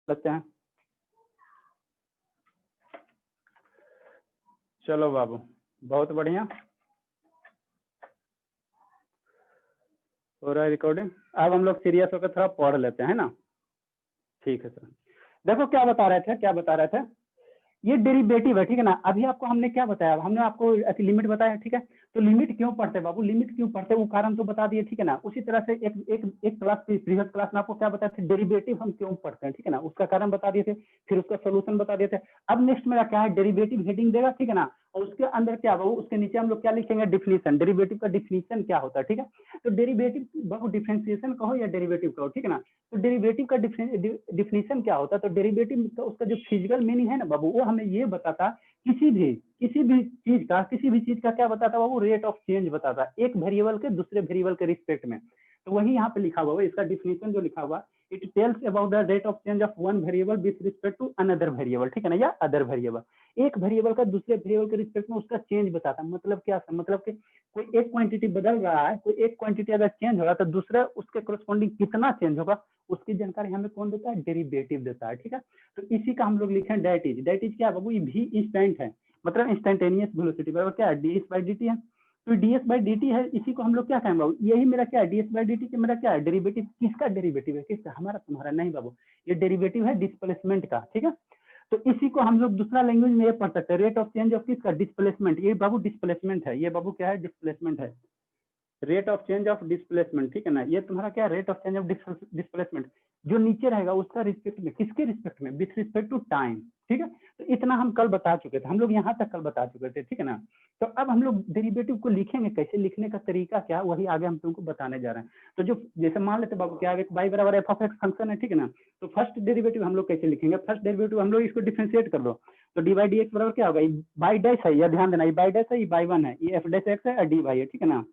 लेते हैं। चलो बाबू, बहुत बढ़िया हो रहा है रिकॉर्डिंग। अब हम लोग सीरियस होकर थोड़ा पढ़ लेते हैं ना। ठीक है सर। देखो क्या बता रहे थे, ये डेरिवेटिव है, ठीक है ना। अभी आपको हमने क्या बताया, हमने आपको लिमिट बताया, ठीक है। तो लिमिट क्यों पढ़ते हैं बाबू, लिमिट क्यों पढ़ते हैं वो कारण तो बता दिए, ठीक है ना। उसी तरह से एक क्लास प्रीवियस क्लास में आपको क्या बताया था, डेरिवेटिव हम क्यों पढ़ते हैं, ठीक है ना, उसका कारण बता दिए थे, फिर उसका सोल्यूशन बता दिए थे। अब नेक्स्ट मेरा क्या है, डेरिवेटिव हेडिंग देगा, ठीक है ना, और उसके अंदर क्या बाबू, उसके नीचे हम लोग क्या लिखेंगे, डिफिनीशन, डेरिवेटिव का डिफिनीशन क्या होता है, ठीक है। तो डेरिवेटिव बाबू डिफरेंशिएशन कहो या डेरिवेटिव कहो, ठीक है ना। तो डेरिवेटिव का डिफिनीशन क्या होता है, तो डेरिवेटिव का उसका जो फिजिकल मीनिंग है ना बाबू, वो हमें ये बताता किसी भी चीज का क्या बताता है बाबू, रेट ऑफ चेंज बताता है, एक वेरिएबल के दूसरे वेरिएबल के रिस्पेक्ट में। तो वही यहाँ पे लिखा हुआ है, इसका डिफिनीशन जो लिखा हुआ, it tells about the rate of change of one variable with respect to another variable, ठीक है ना, या अदर वेरिएबल। एक वेरिएबल का दूसरे वेरिएबल के रिस्पेक्ट में उसका चेंज बताता है। मतलब क्या, मतलब कि कोई एक क्वांटिटी बदल रहा है, कोई एक क्वांटिटी अगर चेंज होगा तो दूसरा उसके कोरस्पॉन्डिंग कितना चेंज होगा, उसकी जानकारी हमें कौन देता है, डेरिवेटिव देता है, ठीक है। तो इसी का हम लोग लिखे हैं डेट इज क्या है बाबू, ये भी इंस्टेंट है, मतलब इंस्टेंटेनियस वेलोसिटी बराबर क्या है, D S by D T है। तो D S by D T है, इसी को हम लोग क्या कहेंगे बाबू, यही मेरा क्या है, D S by D T के मेरा क्या है, डेरिवेटिव। किसका डेरिवेटिव है, किसका, हमारा तुम्हारा नहीं बाबू, ये डेरिवेटिव है डिस्प्लेसमेंट का, ठीक है। तो इसी को हम लोग दूसरा लैंग्वेज में ये पढ़ सकते हैं, रेट ऑफ चेंज ऑफ किसका, डिस्प्लेसमेंट। ये बाबू डिस्प्लेसमेंट है, ये बाबू क्या है, डिस्प्लेसमेंट है, rate of change of displacement, ठीक है ना। ये तुम्हारा क्या, rate of change of displacement, जो नीचे रहेगा उसका रिस्पेक्ट में, किसके रिस्पेक्ट में, विथ रिस्पेक्ट टू टाइम, ठीक है। तो इतना हम कल बता चुके थे, हम लोग यहाँ तक कल बता चुके थे, ठीक है ना। तो अब हम लोग डेरिवेटिव को लिखेंगे कैसे, लिखने का तरीका क्या, वही आगे हम तुमको बताने जा रहे हैं। तो जो जैसे मान लेते बाबू क्या, बाई बराबर एफ ऑफ एक्स फंक्शन है, ठीक है ना। तो फर्स्ट डेरिवेटिव हम लोग कैसे लिखेंगे, फर्स्ट डेरिवेटिव हम लोग इसको डिफरेंशिएट कर दो, तो डी बाई डी एक्स बराबर क्या होगा, बाई डैश है, यह ध्यान देना, ये बाई डैश है, ये बाई वन है, ये एफ डैश एक्स है और डी वाई है, ठीक है ना।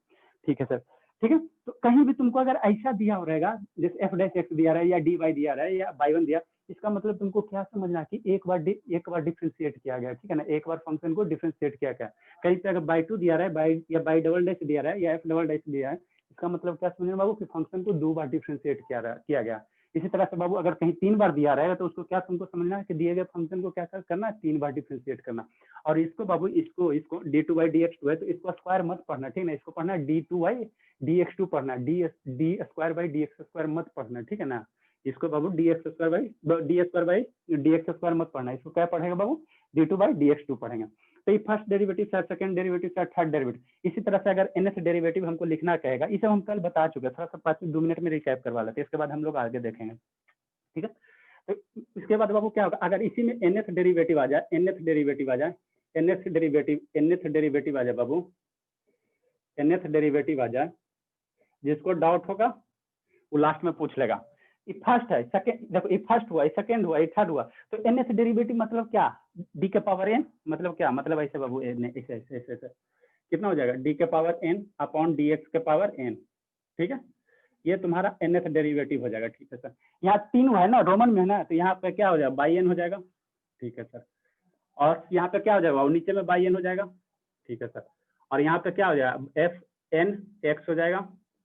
ठीक है सर, ठीक है। तो कहीं भी तुमको अगर ऐसा दिया हो रहेगा, जैसे एफ डैश एक्स दिया रहा है या डी वाई दिया रहा है या बाई वन दिया, इसका मतलब तुमको क्या समझना कि एक बार डिफरेंशिएट किया गया, ठीक है ना, एक बार फंक्शन को डिफरेंशिएट किया गया। कहीं पे अगर बाई टू दिया रहा है, बाई या बाई डबल डैश दिया रहा है या एफ डबल डैश दिया है, इसका मतलब क्या समझना बाबू कि फंक्शन को 2 बार डिफरेंशिएट किया गया। इसी तरह से बाबू अगर कहीं 3 बार दिया रहेगा तो उसको क्या तुमको समझना है कि दिए गए फंक्शन को क्या करना है, 3 बार डिफरेंशिएट करना। और इसको बाबू इसको D two by D X two है, तो इसको स्क्वायर मत पढ़ना, ठीक है ना, इसको पढ़ना D two by D X two पढ़ना, D square by D X square मत पढ़ना, ठीक है ना। इसको बाबू D square by D X square मत पढ़ना, इसको क्या पढ़ेगा बाबू, D two by D X two पढ़ेंगे। तो ये फर्स्ट डेरिवेटिव से सेकंड डेरिवेटिव से थर्ड डेरिवेटिव। इसी तरह से अगर nth डेरिवेटिव हमको लिखना कहेगा, इसे हम कल बता चुके हैं, थोड़ा सा 5-2 मिनट में रिकैप करवा लेते हैं, इसके बाद हम लोग आगे देखेंगे, ठीक है। तो इसके बाद बाबू क्या होगा, अगर इसी में nth डेरिवेटिव आ जाए, nth डेरिवेटिव आ जाए बाबू, nth डेरिवेटिव आ जाए, जिसको डाउट होगा वो लास्ट में पूछ लेगा। ये फर्स्ट है, सेकंड, देखो ये फर्स्ट हुआ, ये सेकंड हुआ, ये थर्ड हुआ, तो nth डेरिवेटिव मतलब क्या, डी के पावर n, मतलब क्या, मतलब ऐसे बाबू ऐसे ऐसे ऐसे कितना हो जाएगा, डी के power n upon D x के पावर n, ठीक है। ये तुम्हारा nth डेरिवेटिव हो जाएगा, ठीक है सर। यहाँ 3 हुआ है ना, रोमन में है ना, तो यहाँ पे क्या हो जाएगा, बाई एन हो जाएगा, ठीक है सर। और यहाँ पे क्या हो जाएगा, नीचे में बाई एन हो जाएगा, ठीक है सर। और यहाँ पे क्या हो जाएगा, एफ एन एक्स हो जाएगा,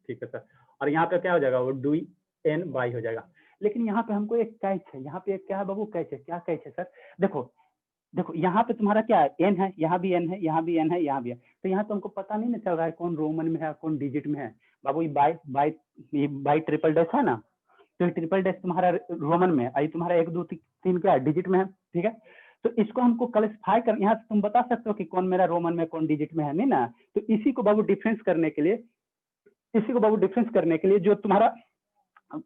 ठीक है सर। और यहाँ पे क्या हो जाएगा, वो डी एन बाई हो जाएगा। लेकिन यहाँ पे हमको एक कैच है, यहाँ पे एक क्या है बाबू, कैच है, क्या कैच है सर, देखो यहाँ पे तुम्हारा क्या है, एन है, यहाँ भी एन है, यहाँ भी एन है, यहाँ भी है, तो यहाँ तो हमको पता नहीं ना चल रहा है कौन रोमन में है कौन डिजिट में है बाबू। ये बाई ट्रिपल डैश है ना, तो ट्रिपल डैश तुम्हारा रोमन में है, तुम्हारा 1 2 3 क्या है, डिजिट में है, ठीक है। तो इसको हमको क्लासिफाई कर, यहाँ से तुम बता सकते हो कि कौन मेरा रोमन में कौन डिजिट में है, नहीं ना। तो इसी को बाबू डिफरेंस करने के लिए, जो तुम्हारा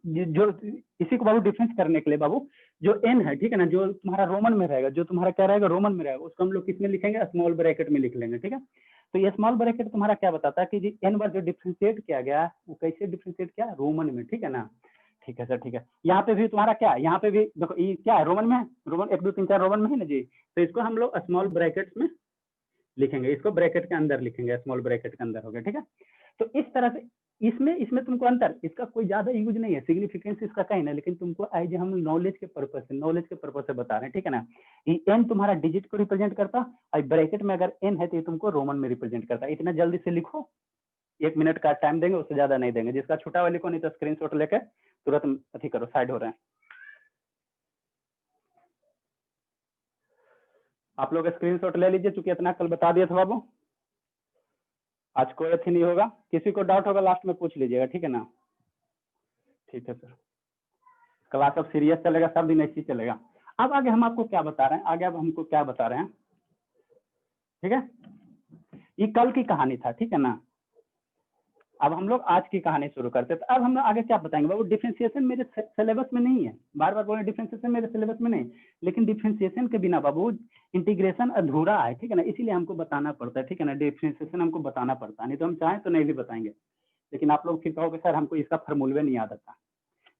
जो इसी को बाबू डिफरेंस करने के लिए बाबू, जो एन है, ठीक है ना, जो तुम्हारा रोमन में रहेगा, जो तुम्हारा क्या रहेगा, रोमन में रहेगा, उसको हम लोग किसमें लिखेंगे, स्मॉल ब्रैकेट में लिख लेंगे, ठीक है। तो ये स्मॉल ब्रैकेट तुम्हारा क्या बताता है कि एन बार जो डिफरेंशिएट किया गया वो कैसे डिफरेंशिएट किया, रोमन में, ठीक है ना। ठीक है सर, ठीक है। यहाँ पे भी तुम्हारा क्या है, यहाँ पे भी देखो ये क्या है, रोमन में है, रोमन 1 2 3 4 रोमन में है ना जी। तो इसको हम लोग स्मॉल ब्रैकेट्स में लिखेंगे, इसको ब्रैकेट के अंदर लिखेंगे, स्मॉल ब्रैकेट के अंदर हो गया, ठीक है। तो इस तरह से इसमें तुमको अंतर, इसका कोई ज्यादा यूज नहीं है, सिग्निफिकेंस इसका कहीं ना, लेकिन तुमको एज हम नॉलेज के पर्पज से बता रहे हैं, ठीक है ना। ये एन तुम्हारा डिजिट को रिप्रेजेंट करता और ब्रैकेट में अगर एन है तो ये तुमको रोमन में रिप्रेजेंट करता है। इतना जल्दी से लिखो, 1 मिनट का टाइम देंगे, उससे ज्यादा नहीं देंगे। जिसका छोटा वाले को नहीं तो स्क्रीनशॉट लेकर तुरंत अथी करो, साइड हो रहे हैं। आप लोग स्क्रीनशॉट ले लीजिए, चूंकि इतना कल बता दिया था बाबू, आज कोई अथी नहीं होगा। किसी को डाउट होगा लास्ट में पूछ लीजिएगा, ठीक है ना। ठीक है सर, क्लास अब सीरियस चलेगा, सब दिन ऐसे ही चलेगा। अब आगे हम आपको क्या बता रहे हैं, आगे अब हमको क्या बता रहे हैं, ठीक है। ये कल की कहानी था, ठीक है ना। अब हम लोग आज की कहानी शुरू करते हैं। तो अब हम लोग आगे क्या बताएंगे बाबू, डिफरेंशिएशन मेरे सिलेबस में नहीं है, बार बार बोले डिफरेंशिएशन मेरे सिलेबस में नहीं, लेकिन डिफरेंशिएशन के बिना बाबू इंटीग्रेशन अधूरा है, ठीक है ना, इसीलिए हमको बताना पड़ता है, ठीक है ना। डिफरेंशिएशन हमको बताना पड़ता है, नहीं तो हम चाहें तो नहीं भी बताएंगे। लेकिन आप लोग फिर कहोगे सर हमको इसका फॉर्मूला नहीं याद आता,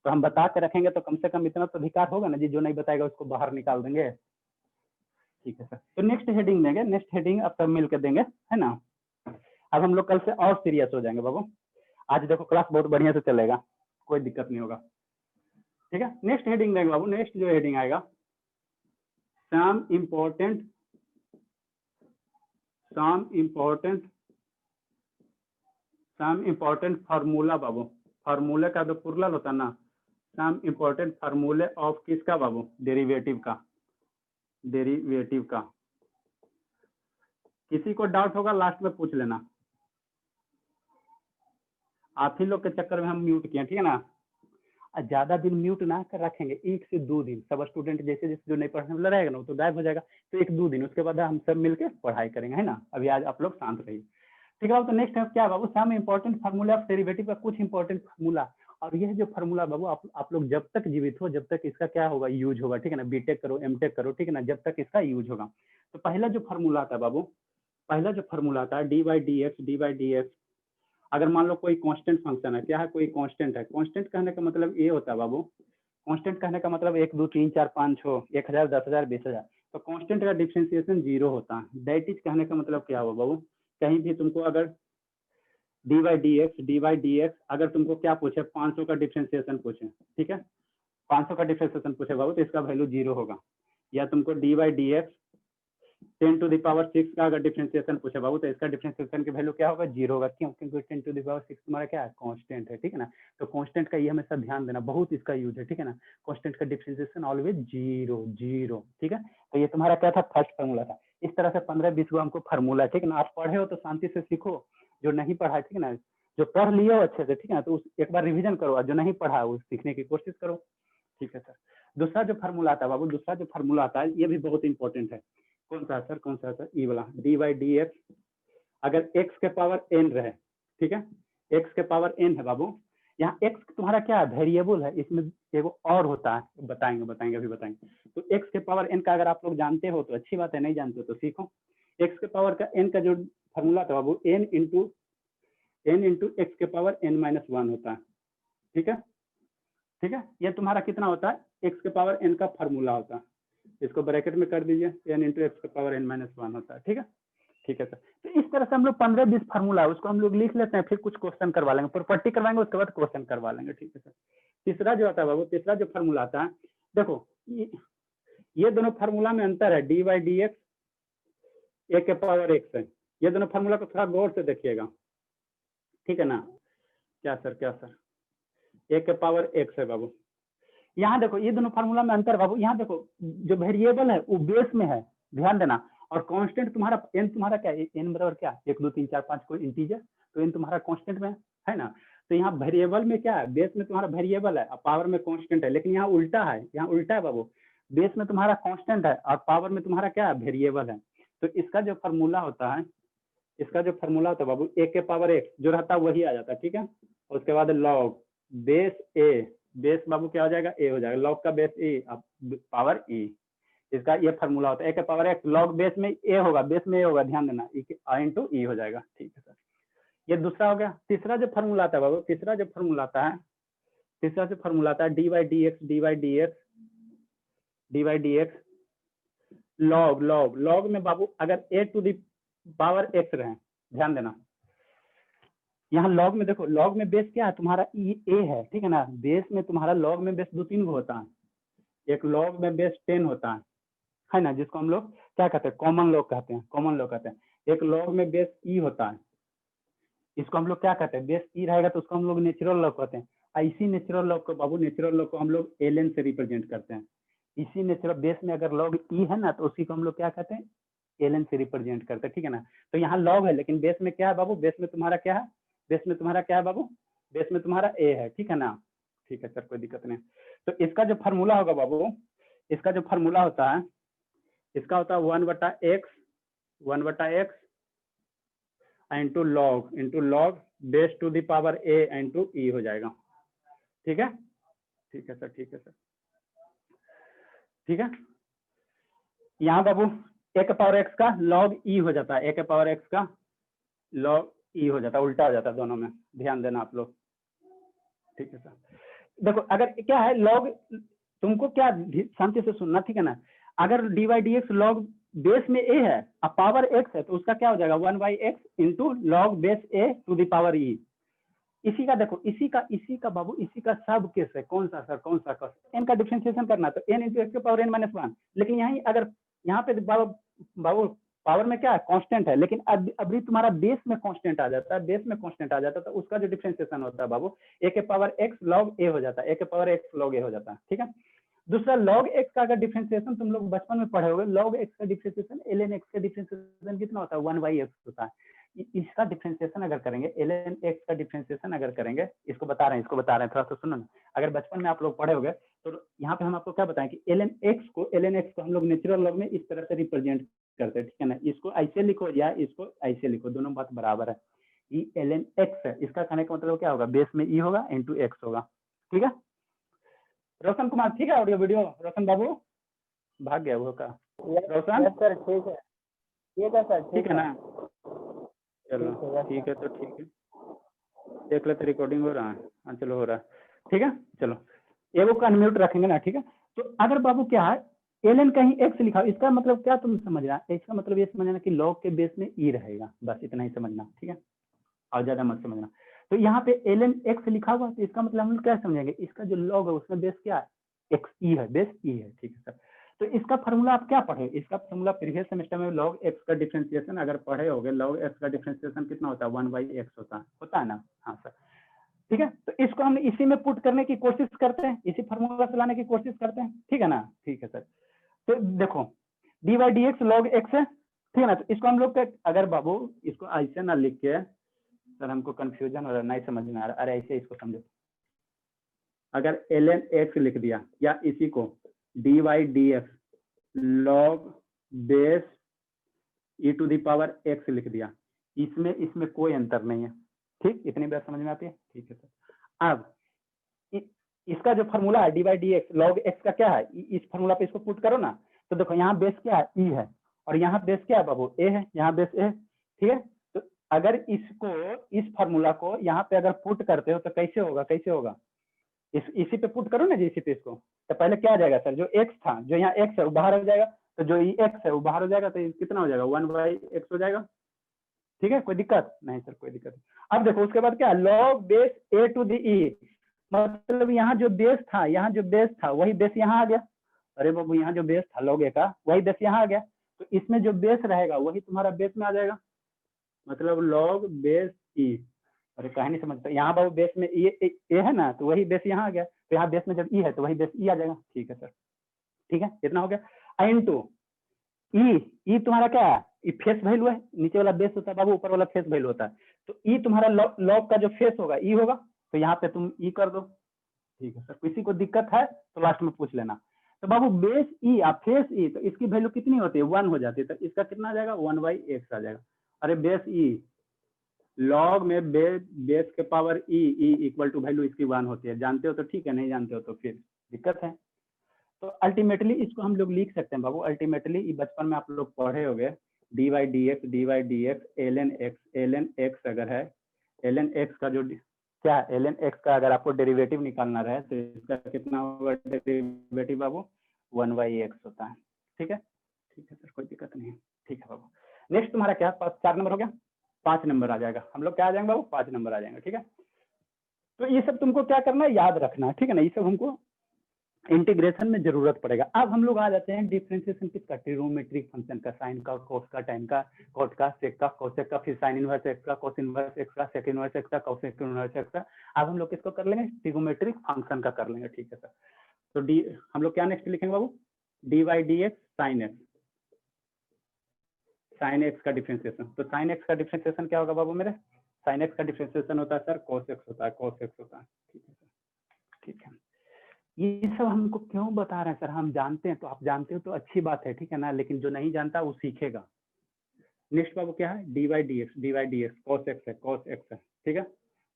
तो हम बता के रखेंगे तो कम से कम इतना तो अधिकार होगा ना जी, जो नहीं बताएगा उसको बाहर निकाल देंगे। ठीक है सर, तो नेक्स्ट हेडिंग देंगे, नेक्स्ट हेडिंग अब सब मिलकर देंगे, है ना। अब हम लोग कल से और सीरियस हो जाएंगे बाबू। आज देखो क्लास बहुत बढ़िया से चलेगा, कोई दिक्कत नहीं होगा, ठीक है। नेक्स्ट हेडिंग देंगे बाबू, नेक्स्ट जो हेडिंग आएगा, सम इम्पोर्टेंट फार्मूला बाबू। फार्मूले का जो प्लुरल होता है ना, सम इम्पोर्टेंट फार्मूले ऑफ किसका बाबू, डेरिवेटिव का, डेरिवेटिव का। किसी को डाउट होगा लास्ट में पूछ लेना। आप ही लोग के चक्कर में हम म्यूट किए, ठीक है ना। ज्यादा दिन म्यूट ना कर रखेंगे, 1 से 2 दिन, सब स्टूडेंट जैसे जैसे जो नहीं पढ़ने वाला रहेगा ना तो गायब हो जाएगा, तो 1-2 दिन, उसके बाद हम सब मिलकर पढ़ाई करेंगे, है ना। अभी आज आप लोग शांत रहिए, ठीक है बाबू। तो नेक्स्ट है क्या बाबू, some important formula of derivative का, कुछ इंपॉर्टेंट फार्मूला। और यह जो फार्मूला बाबू आप लोग जब तक जीवित हो जब तक इसका क्या होगा, यूज होगा, ठीक है ना। बीटेक करो, एमटेक करो, ठीक है ना, जब तक इसका यूज होगा। तो पहला जो फार्मूला आता है बाबू, पहला जो फार्मूला आता है dy/dx, अगर मान लो कोई कांस्टेंट फंक्शन है, क्या है, कोई कांस्टेंट है। कांस्टेंट कहने का मतलब ये होता है बाबू, कांस्टेंट कहने का मतलब 1 2 3 4 5 6 1000 10000 20000, तो कांस्टेंट का डिफरेंशिएशन 0 होता है। दैट इज कहने का मतलब क्या हुआ बाबू, कहीं भी तुमको अगर dy/dx अगर तुमको क्या पूछे, 500 का डिफरेंशिएशन पूछे, ठीक है, 500 का डिफरेंशिएशन पूछे बाबू, तो इसका वैल्यू 0 होगा। या तुमको dy/dx 10⁶ का अगर डिफरेंशिएशन पूछे बाबू, तो इसका डिफरेंशिएशन की वैल्यू क्या होगा, 0 होगा। क्यों, क्योंकि 10⁶ तुम्हारा क्या है, कांस्टेंट है, ठीक है ना। तो कांस्टेंट का ये हमेशा ध्यान देना, बहुत इसका यूज है, ठीक है ना। कांस्टेंट का डिफरेंशिएशन ऑलवेज 0, ठीक है। तो ये तुम्हारा क्या था, फर्स्ट फार्मूला था। इस तरह से 15-20 को हमको फार्मूला, ठीक है ना। आप पढ़े हो तो शांति से सीखो, जो नहीं पढ़ा, ठीक है ना, जो पढ़ लिए हो अच्छे से, ठीक है ना, तो उस एक बार रिविजन करो, और जो नहीं पढ़ा वो सीखने की कोशिश करो, ठीक है सर। दूसरा जो फार्मूला आता है बाबू, दूसरा जो फार्मूला आता है, ये भी बहुत इंपॉर्टेंट है। कौन सा सर, कौन सा सर, ई वाला, dy/dx अगर x के पावर n रहे, ठीक है, x के पावर n है बाबू। यहाँ x तुम्हारा क्या है, वेरिएबल है, इसमें एगो और होता है, बताएंगे अभी बताएंगे। तो x के पावर n का अगर आप लोग जानते हो तो अच्छी बात है, नहीं जानते हो तो सीखो। x के पावर का n का जो फार्मूला था बाबू, n इंटू x के पावर n-1 होता है, ठीक है, ठीक है। ये तुम्हारा कितना होता है, x के पावर n का फार्मूला होता है, इसको ब्रैकेट में कर दीजिए, n इंटू एक्स के पावर n-1 होता है, ठीक है, ठीक है सर। तो इस तरह से हम लोग 15-20 फार्मूला है उसको हम लोग लिख लेते हैं, फिर कुछ क्वेश्चन करवा लेंगे, प्रॉपर्टी करवाएंगे, उसके बाद क्वेश्चन करवा लेंगे, ठीक है सर। तीसरा जो आता है बाबू, तीसरा जो फार्मूला आता है, देखो ये दोनों फार्मूला में अंतर है, dy/dx a के पावर x है। ये दोनों फार्मूला को थोड़ा गौर से देखिएगा, ठीक है ना। क्या सर, क्या सर, a के पावर x है बाबू। यहाँ देखो ये दोनों फार्मूला में अंतर बाबू, यहाँ देखो जो वेरिएबल है वो बेस में है, ध्यान देना। और कांस्टेंट तुम्हारा n तुम्हारा क्या है, n बराबर क्या, 1 2 3 4 5 कोई इंटीजर, तो n तुम्हारा कांस्टेंट में है ना। तो यहाँ वेरिएबल में क्या है, बेस में तुम्हारा वेरिएबल है और पावर में कांस्टेंट है। लेकिन यहाँ उल्टा है, यहाँ उल्टा है बाबू, बेस में तुम्हारा कांस्टेंट है और पावर में तुम्हारा क्या है, वेरिएबल है। तो इसका जो फार्मूला होता है, इसका जो फार्मूला होता है बाबू, a के पावर x जो रहता है वही आ जाता है, ठीक है। उसके बाद लॉग बेस a, बेस बाबू क्या हो जाएगा, a हो जाएगा, लॉग का बेस a पावर e, इसका ये फार्मूला होता है। a के पावर x लॉग बेस में a होगा, बेस में a होगा, ध्यान देना, i इंटू e हो जाएगा, ठीक है सर। ये दूसरा हो गया। तीसरा जो फार्मूला आता है बाबू, तीसरा जो फार्मूला आता है, तीसरा जो फार्मूला आता है dy/dx लॉग में बाबू अगर a to the power x रहे, ध्यान देना। यहाँ लॉग में देखो, लॉग में बेस क्या है तुम्हारा, a है, ठीक है ना। बेस में तुम्हारा लॉग में बेस 2-3 गो होता है, एक लॉग में बेस 10 होता है ना, जिसको हम लोग क्या कहते हैं, कॉमन लॉग कहते हैं, कॉमन लॉग कहते हैं। एक लॉग में बेस e होता है, इसको हम लोग क्या कहते हैं, बेस e रहेगा तो उसको हम लोग नेचुरल लॉग कहते हैं। इसी नेचुरल लॉग को बाबू, नेचुरल लॉग को हम लोग ln से रिप्रेजेंट करते हैं। इसी नेचुरल बेस में अगर लॉग ई है ना, तो उसी को हम लोग क्या कहते हैं, एलन से रिप्रेजेंट करते हैं, ठीक है ना। तो यहाँ लॉग है, लेकिन बेस में क्या है बाबू, बेस में तुम्हारा क्या है, बेस में तुम्हारा क्या है बाबू, बेस में तुम्हारा ए है, ठीक है ना। ठीक है सर, कोई दिक्कत नहीं। तो इसका जो फार्मूला होगा बाबू, इसका जो फार्मूला होता है, इसका होता है 1/x into log base to the power A into E हो जाएगा। ठीक है, ठीक है सर, ठीक है सर, ठीक है। यहाँ बाबू ए के पावर एक्स का लॉग ई हो जाता है, ए के पावर एक्स का लॉग ई हो जाता है, उल्टा हो जाता है दोनों में, ध्यान देना आप लोग। ठीक है सर, देखो अगर क्या है लॉग, तुमको क्या शांति से सुनना, ठीक है ना। अगर D Y D X log base में ए है और पावर एक्स है, तो उसका क्या हो जाएगा 1/x into log base A to the power E. इसी का देखो, इसी का बाबू, इसी का सब केस है। कौन सा सर, कौन सा केस, एन का डिफरेंशिएशन करना, तो एन इंटू एक्स के पावर एन माइनस 1। लेकिन यहीं अगर यहाँ पे बाबू पावर में क्या है, कांस्टेंट है, लेकिन अभी तुम्हारा बेस में कांस्टेंट आ जाता है, बेस में कांस्टेंट आ जाता है, तो उसका जो डिफरेंशिएशन होता है बाबू, ए के पावर एक्स लॉग ए हो जाता है, ए के पावर एक्स लॉग ए हो जाता है, ठीक है। दूसरा लॉग एक्स का अगर डिफरेंशिएशन तुम लोग बचपन में पढ़े होगे, लॉग एक्स का डिफरेंशिएशन ln x का डिफरेंशिएशन कितना होता है, 1/x होता है। इसका डिफरेंशिएशन अगर करेंगे, ln x का डिफरेंशिएशन अगर करेंगे, इसको बता रहे हैं थोड़ा सा सुनो ना। अगर बचपन में आप लोग पढ़े होगे, तो यहाँ पे हम आपको क्या बताएं कि ln x को हम लोग नेचुरल लॉग में इस तरह से रिप्रेजेंट करते हैं, ठीक है ना। इसको ऐसे लिखो या इसको ऐसे लिखो, दोनों बात बराबर है। ये ln x है, इसका कहने का मतलब क्या होगा, बेस में ई होगा इंटू एक्स होगा, ठीक है। रोशन कुमार, ठीक है, ऑडियो वीडियो, रोशन बाबू भाग गया वो का, रोशन सर ठीक है, ठीक है सर, ठीक है ना। चलो ठीक है, तो ठीक है, देख लेते रिकॉर्डिंग हो रहा है, हाँ चलो हो रहा है, ठीक है। चलो ये वो अनम्यूट रखेंगे ना, ठीक है। तो अगर बाबू क्या है, एलन कहीं एक्स लिखा, इसका मतलब क्या तुम समझ रहा है, इसका मतलब ये समझना कि लॉग के बेस में ई रहेगा, बस इतना ही समझना, ठीक है, और ज्यादा मत समझना। तो यहाँ पे एलन एक्स लिखा हुआ, तो इसका मतलब हम लोग क्या समझेंगे, इसका जो लॉग है उसमें बेस क्या है, एक्स ई है, बेस ई है, ठीक है सर। तो इसका फॉर्मूला आप क्या पढ़े, इसका फॉर्मूला प्रीवियस सेमेस्टर में लॉग एक्स का डिफरेंशिएशन अगर पढ़े होगे, लॉग एक्स का डिफरेंशिएशन कितना होता है, 1/x होता है ना, हाँ सर, ठीक है। तो इसको हम इसी में पुट करने की कोशिश करते हैं, इसी फॉर्मूला से लाने की कोशिश करते हैं, ठीक है ना। ठीक है सर, तो देखो dy/dx log x है, ठीक है ना। तो इसको हम लोग अगर बाबू इसको ऐसे ना लिख के, सर हमको कंफ्यूजन हो रहा है, नहीं समझ में आ रहा, अरे ऐसे इसको समझो, अगर ln x लिख दिया या इसी को dy/dx log base e to the power x लिख दिया, इसमें कोई अंतर नहीं है, ठीक, इतनी बात समझ में आती है, ठीक है सर। अब इसका जो फॉर्मूला है dy/dx log x का क्या है, इस फॉर्मूला पे इसको पुट करो ना, तो देखो यहाँ बेस क्या है, ई है, और यहाँ बेस क्या है बाबू, ए है, यहाँ बेस ए, ठीक है। तो अगर इसको, इस फॉर्मूला को यहाँ पे अगर पुट करते हो तो कैसे होगा, कैसे होगा, इसी पे पुट करो ना जी, इसी पे इसको, तो पहले क्या आ जाएगा सर, जो एक्स था, जो यहाँ एक्स है वो बाहर हो जाएगा, तो जो ये एक्स है वो बाहर हो जाएगा, तो कितना हो जाएगा 1/x हो जाएगा, ठीक है। कोई दिक्कत नहीं सर, कोई दिक्कत नहीं। अब देखो उसके बाद क्या, log base A to the E, मतलब यहाँ जो बेस था, यहाँ जो बेस था वही बेस यहाँ आ गया, अरे बाबू यहाँ जो बेस था लॉग ए का वही बेस यहाँ आ गया, तो इसमें जो बेस रहेगा वही तुम्हारा बेस में आ जाएगा, मतलब लॉग बेस ई। अरे कहीं नहीं समझता, यहाँ बाबू बेस में ए है ना, तो वही बेस यहाँ आ गया, तो यहाँ बेस में जब ई है तो वही बेस ई आ जाएगा, ठीक है सर, ठीक है, इतना हो गया। इंटू ई तुम्हारा क्या है, ई फेस वैल्यू है, नीचे वाला बेस होता है बाबू, ऊपर वाला फेस वैल्यू होता है, तो ई तुम्हारा लॉग का जो फेस होगा ई होगा, तो यहाँ पे तुम ई कर दो, ठीक है सर। किसी को दिक्कत है तो लास्ट में पूछ लेना। तो बाबू बेस ई और फेस ई, तो इसकी वैल्यू कितनी होती है, 1 हो जाती है, तो इसका कितना आ जाएगा 1/x आ जाएगा। अरे बेस ई लॉग में बेस के power E equal to value इसकी 1 होती है, जानते हो तो ठीक है, नहीं जानते हो तो फिर दिक्कत है। तो अल्टीमेटली इसको हम लोग लिख सकते हैं बाबू, अल्टीमेटली बचपन में आप लोग पढ़े होंगे dy/dx ln x अगर है, ln x का जो क्या ln x का अगर आपको डेरिवेटिव निकालना रहे तो इसका कितना होगा डेरिवेटिव बाबू, 1/x होता है, ठीक है, ठीक है सर, कोई दिक्कत नहीं है, ठीक है बाबू। नेक्स्ट तुम्हारा क्या 4 नंबर हो गया, 5 नंबर आ जाएगा, हम लोग क्या आ जाएंगे बाबू, 5 नंबर आ जाएंगे, ठीक है। तो ये सब तुमको क्या करना है, याद रखना है, ठीक है ना, ये सब हमको इंटीग्रेशन में जरूरत पड़ेगा। अब हम लोग आ जाते हैं डिफरेंशिएशन किसका, ट्रिग्नोमेट्रिक फंक्शन का, साइन का, कोस का, टाइम का, कॉट का, सेक का, कोसेक का, फिर साइन इनवर्स एक्स का, कोस इनवर्स एक्स का, सेक इनवर्स एक्स का, कोसेक इनवर्स एक्स का। अब हम लोग किसको कर लेंगे, ट्रिग्नोमेट्रिक फंक्शन का कर लेंगे, ठीक है सर। तो डी हम लोग क्या नेक्स्ट लिखेंगे बाबू, D Y D X sine X, sine X का डिफ्रेंसिएशन। तो साइन एक्स का डिफ्रेंसिएशन क्या होगा बाबू मेरे, साइन एक्स का डिफ्रेंसिएशन होता है सर कोस एक्स होता है, कोस एक्स होता है। ठीक है सर, ठीक है। ये सब हमको क्यों बता रहे हैं सर, हम जानते हैं, तो आप जानते हो तो अच्छी बात है, ठीक है ना, लेकिन जो नहीं जानता वो सीखेगा। नेक्स्ट बाबू क्या है, D Y D X cos X है, कॉस एक्स है, ठीक है,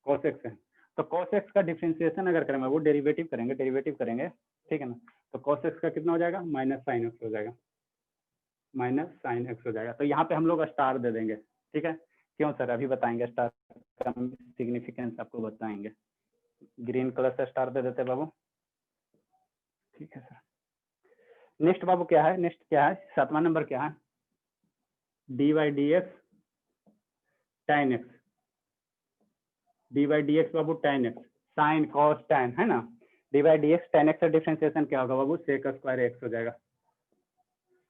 कॉस एक्स है। तो कॉस एक्स का डिफ्रेंसिएशन अगर करेंगे वो डेरिवेटिव करेंगे, ठीक है ना, तो कॉस एक्स का कितना हो जाएगा, माइनस साइन एक्स हो जाएगा, माइनस साइन एक्स हो जाएगा। तो यहाँ पे हम लोग स्टार दे देंगे, ठीक है। क्यों सर, अभी बताएंगे, स्टार का सिग्निफिकेंस आपको बताएंगे। ग्रीन कलर से स्टार दे देते बाबू, ठीक है सर। नेक्स्ट बाबू क्या है, नेक्स्ट क्या है, 7वां नंबर क्या है, D Y D X tan X, D Y D X बाबू tan X, sine cos tan है ना, D Y D X tan X का डिफरेंशिएशन क्या होगा बाबू, सेक स्क्वायर एक्स हो जाएगा,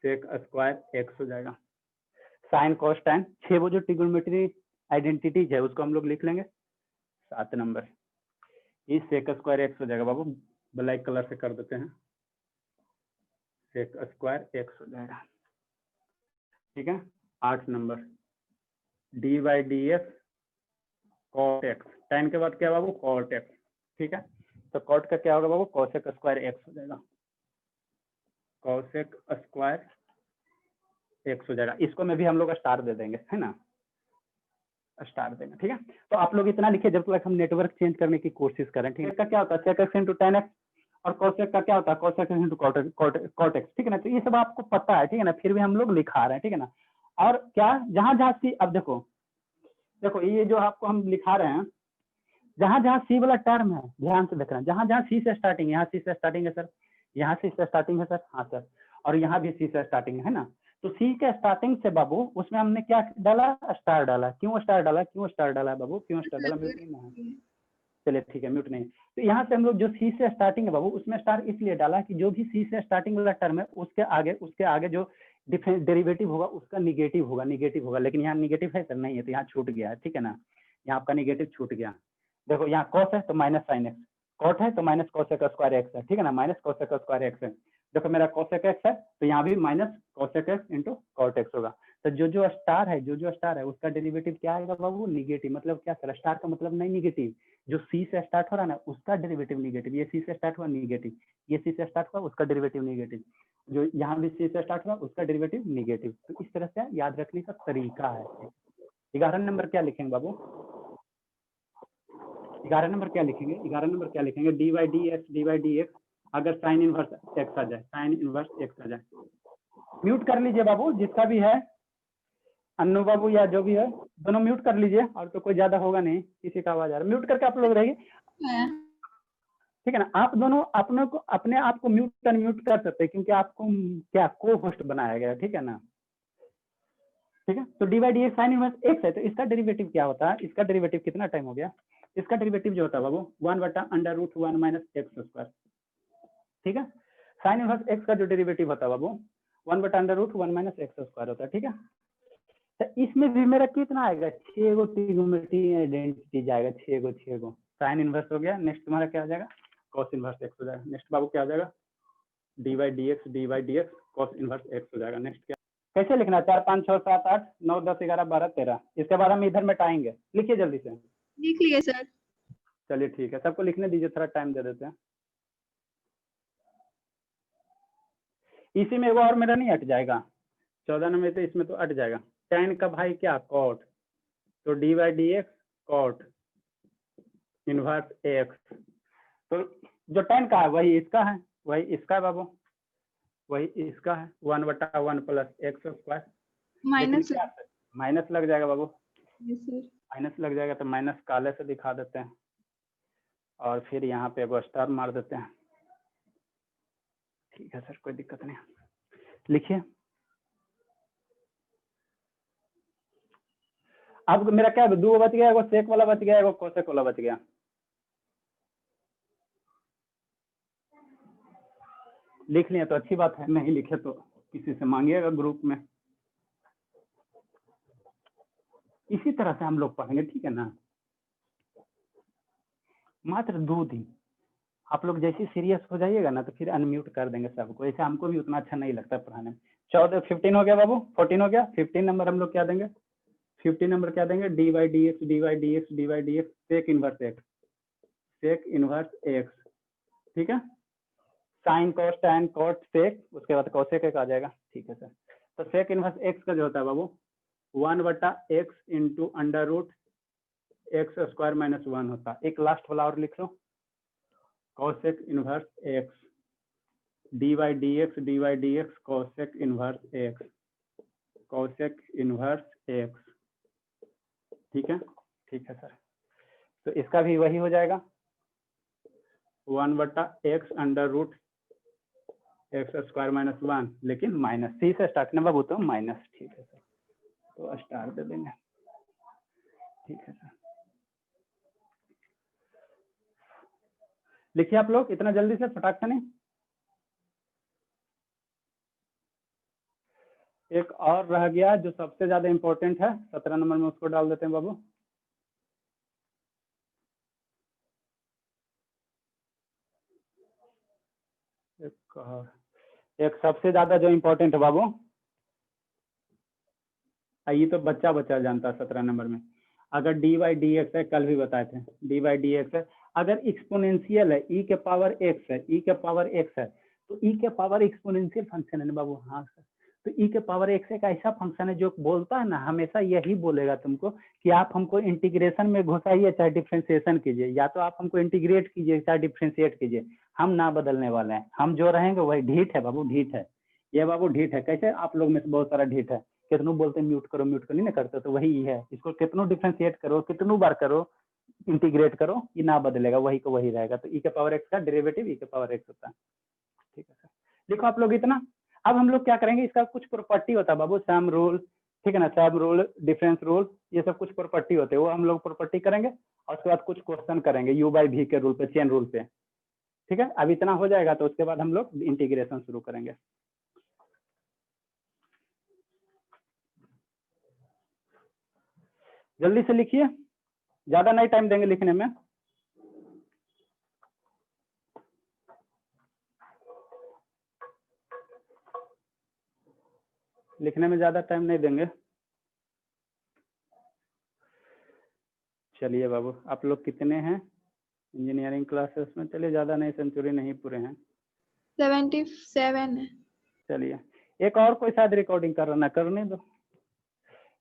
सेक स्क्वायर एक्स हो जाएगा। साइन कॉस tan 6 वो जो ट्रिग्नोमेट्री आइडेंटिटीज है उसको हम लोग लिख लेंगे। 7 नंबर ये सेक स्क्वायर एक्स हो जाएगा बाबू, ब्लैक कलर से कर देते हैं, सेक स्क्वायर एक्स हो जाएगा, ठीक है। 8 number D Y D X cot X, tan के बाद क्या बाबू, कॉट एक्स, ठीक है। तो कॉट का क्या होगा बाबू, कॉसेक स्क्वायर एक्स हो जाएगा, कॉसेक स्क्वायर एक्स हो जाएगा। इसको में भी हम लोग स्टार दे देंगे, है ना, स्टार देंगे, ठीक है। तो आप लोग इतना लिखिए जब तक हम नेटवर्क चेंज करने की कोशिश करें, ठीक है। का क्या होता है, sec X into tan X, और कॉसेक का क्या होता है, cosec X into cot X, ठीक है ना। तो ये सब आपको पता है, ठीक है ना, फिर भी हम लोग लिखा रहे हैं, ठीक है ना। और क्या, जहां जहां सी, अब देखो देखो ये जो आपको हम लिखा रहे हैं, जहां जहां सी वाला टर्म है ध्यान से देखना, जहां जहां सी से स्टार्टिंग, यहाँ सी से स्टार्टिंग है सर, यहाँ सी से स्टार्टिंग है सर, हाँ सर, और यहाँ भी सी से स्टार्टिंग है ना। तो सी के स्टार्टिंग से बाबू उसमें हमने क्या डाला, स्टार डाला। क्यों स्टार डाला, क्यों स्टार डाला बाबू, क्यों स्टार डाला, म्यूट नहीं है, चलिए ठीक है, म्यूट नहीं। तो यहाँ से हम लोग जो सी से स्टार्टिंग है बाबू उसमें स्टार इसलिए डाला कि जो भी सी से स्टार्टिंग वाला टर्म है उसके आगे जो डेरिवेटिव होगा उसका निगेटिव होगा, लेकिन यहाँ निगेटिव है सर, नहीं है, तो यहाँ छूट गया है, ठीक है ना, यहाँ आपका निगेटिव छूट गया। देखो यहाँ कॉस है तो माइनस साइन एक्स, कॉट है तो माइनस कॉसेक स्क्वायर एक्स है, ठीक है ना, माइनस कॉसेक स्क्वायर एक्स है। देखो मेरा कॉसेक एक्स है तो यहाँ भी minus cosec X into cot X होगा। तो जो स्टार है उसका डेरिवेटिव क्या आएगा बाबू, निगेटिव। मतलब क्या सर, स्टार का मतलब नहीं निगेटिव, जो सी से स्टार्ट हो रहा है ना उसका डेरिवेटिव निगेटिव, ये सी से स्टार्ट हुआ निगेटिव, ये सी से स्टार्ट हुआ उसका डेरिवेटिव निगेटिव, जो यहाँ भी सी से स्टार्ट हुआ उसका डेरिवेटिव निगेटिव। तो इस तरह से याद रखने का तरीका है। 11 नंबर क्या लिखेंगे बाबू, 11 नंबर क्या लिखेंगे, 11 नंबर क्या लिखेंगे, डी वाई डी एक्स अगर साइन इनवर्स एक्स आ जाए, साइन इनवर्स एक्स आ जाए। म्यूट कर लीजिए बाबू, जिसका भी है, अन्नू बाबू या जो भी है दोनों म्यूट कर लीजिए, और तो कोई ज्यादा होगा नहीं, किसी का आवाज आ रहा है, म्यूट करके आप लोग रहिए, ठीक है ना। आप दोनों अपने आप को म्यूट अनम्यूट कर सकते हैं, क्योंकि आपको क्या को होस्ट बनाया गया, ठीक है ना, ठीक है। तो D Y D X sine inverse X है, तो इसका डेरिवेटिव क्या होता है, इसका डेरिवेटिव कितना टाइम हो गया, इसका डेरिवेटिव जो होता है बाबू 1/√1 माइनस एक्स स्क्वायर, ठीक है। साइन इनवर्स एक्स का जो डेरिवेटिव होता है बाबू 1/√1 माइनस एक्स स्क्वायर होता है, ठीक है। तो इसमें भी मेरा कितना आएगा, 6 गो ट्रिग्नोमेट्री आइडेंटिटी जाएगा, 6 गो। साइन इनवर्स हो गया, नेक्स्ट तुम्हारा क्या आ जाएगा, कॉस इनवर्स एक्स हो जाएगा। नेक्स्ट बाबू क्या आ जाएगा, D Y D X cos inverse X हो जाएगा। नेक्स्ट क्या, कैसे लिखना, 4 5 6 7 8 9 10 11 12 13, इसके बाद हम इधर मिटाएंगे, लिखिए जल्दी से। लिख लिए सर। चलिए ठीक है, सबको लिखने दीजिए, थोड़ा टाइम दे देते हैं। इसी में वो और मेरा नहीं हट जाएगा, 14 नंबर, तो इसमें तो हट जाएगा। tan का भाई क्या, कॉट, तो D Y D X cot inverse X, तो जो tan का है वही इसका है, वही इसका है बाबू, वही इसका है 1/1 plus x square, minus minus लग जाएगा बाबू, सर। माइनस लग जाएगा, तो माइनस काले से दिखा देते हैं, और फिर यहाँ पे एगो स्टार मार देते हैं, ठीक है सर, कोई दिक्कत नहीं, लिखिए। अब मेरा क्या 2 बच गया, एगो सेक वाला बच गया, एगो कोसेक वाला बच गया। लिख लिए तो अच्छी बात है, नहीं लिखे तो किसी से मांगिएगा ग्रुप में। इसी तरह से हम लोग पढ़ेंगे, ठीक है ना, मात्र 2 दिन। आप लोग जैसे सीरियस हो जाइएगा ना तो फिर अनम्यूट कर देंगे सबको, ऐसे हमको भी उतना अच्छा नहीं लगता पढ़ाने में। 15 हो गया बाबू, 14 हो गया। 15 नंबर हम लोग क्या देंगे, 15 नंबर क्या देंगे, D Y D X D Y D X D Y D X sec inverse X, sec inverse X, ठीक है। Sine cos tan cot sec, उसके बाद कॉसेक एक आ जाएगा, ठीक है सर। तो सेक इनवर्स एक्स का जो होता है बाबू 1/x into under root X square minus 1 होता है। एक लास्ट वाला और लिख लो, cosec inverse X D Y D X cosec inverse X, cosec inverse X, ठीक है, ठीक है सर। तो इसका भी वही हो जाएगा 1/x under root X square minus 1, लेकिन माइनस सी से स्टार्ट करना बाबू, तो माइनस, ठीक है सर, तो स्टार दे देंगे, ठीक है सर। लिखिए आप लोग इतना जल्दी से, फटाक से नहीं। एक और रह गया जो सबसे ज्यादा इंपॉर्टेंट है, 17 नंबर में, उसको डाल देते हैं बाबू। एक सबसे ज्यादा जो इंपॉर्टेंट है बाबू, ये तो बच्चा बच्चा जानता है 17 नंबर में। अगर डी वाई डी एक्स है, कल भी बताए थे, डी वाई डी एक्स है, अगर एक्सपोनेंशियल है, ई के पावर एक्स है, ई के पावर एक्स है, तो ई के पावर एक्सपोनेंशियल फंक्शन है ना बाबू। हाँ सर, तो ई के पावर एक्स एक ऐसा फंक्शन है जो बोलता है ना, हमेशा यही बोलेगा तुमको कि आप हमको इंटीग्रेशन में घुसाइए चाहे डिफ्रेंसिएशन कीजिए, या तो आप हमको इंटीग्रेट कीजिए चाहे डिफ्रेंशिएट कीजिए, हम ना बदलने वाले हैं, हम जो रहेंगे वही। ढीठ है बाबू, ढीठ है ये बाबू, ढीठ है। कैसे आप लोग में से बहुत सारा ढीठ है, कितनों बोलते हैं म्यूट करो म्यूट करो, नहीं ना करते, तो वही है। इसको कितनों डिफ्रेंशिएट करो, कितनों बार करो, इंटीग्रेट करो, ये ना बदलेगा, वही को वही रहेगा। तो ई के पावर एक्स का डेरिवेटिव ई के पावर एक्स होता है, ठीक है सर। देखो आप लोग इतना। अब हम लोग क्या करेंगे, इसका कुछ प्रॉपर्टी होता है बाबू, सम रूल, ठीक है ना, सब रूल, डिफरेंस रूल, ये सब कुछ प्रॉपर्टी होते हैं, वो हम लोग प्रॉपर्टी करेंगे और उसके बाद कुछ क्वेश्चन करेंगे यू बाई भी के रूल पे, चेन रूल पे, ठीक है। अब इतना हो जाएगा तो उसके बाद हम लोग इंटीग्रेशन शुरू करेंगे। जल्दी से लिखिए, ज्यादा नहीं टाइम देंगे लिखने में। लिखने में ज्यादा टाइम नहीं देंगे। चलिए बाबू, आप लोग कितने हैं इंजीनियरिंग क्लासेस में? चलिए ज्यादा नहीं, सेंचुरी नहीं पूरे हैं, 77 है। चलिए एक और कोई शायद रिकॉर्डिंग कर रहा, करने दो।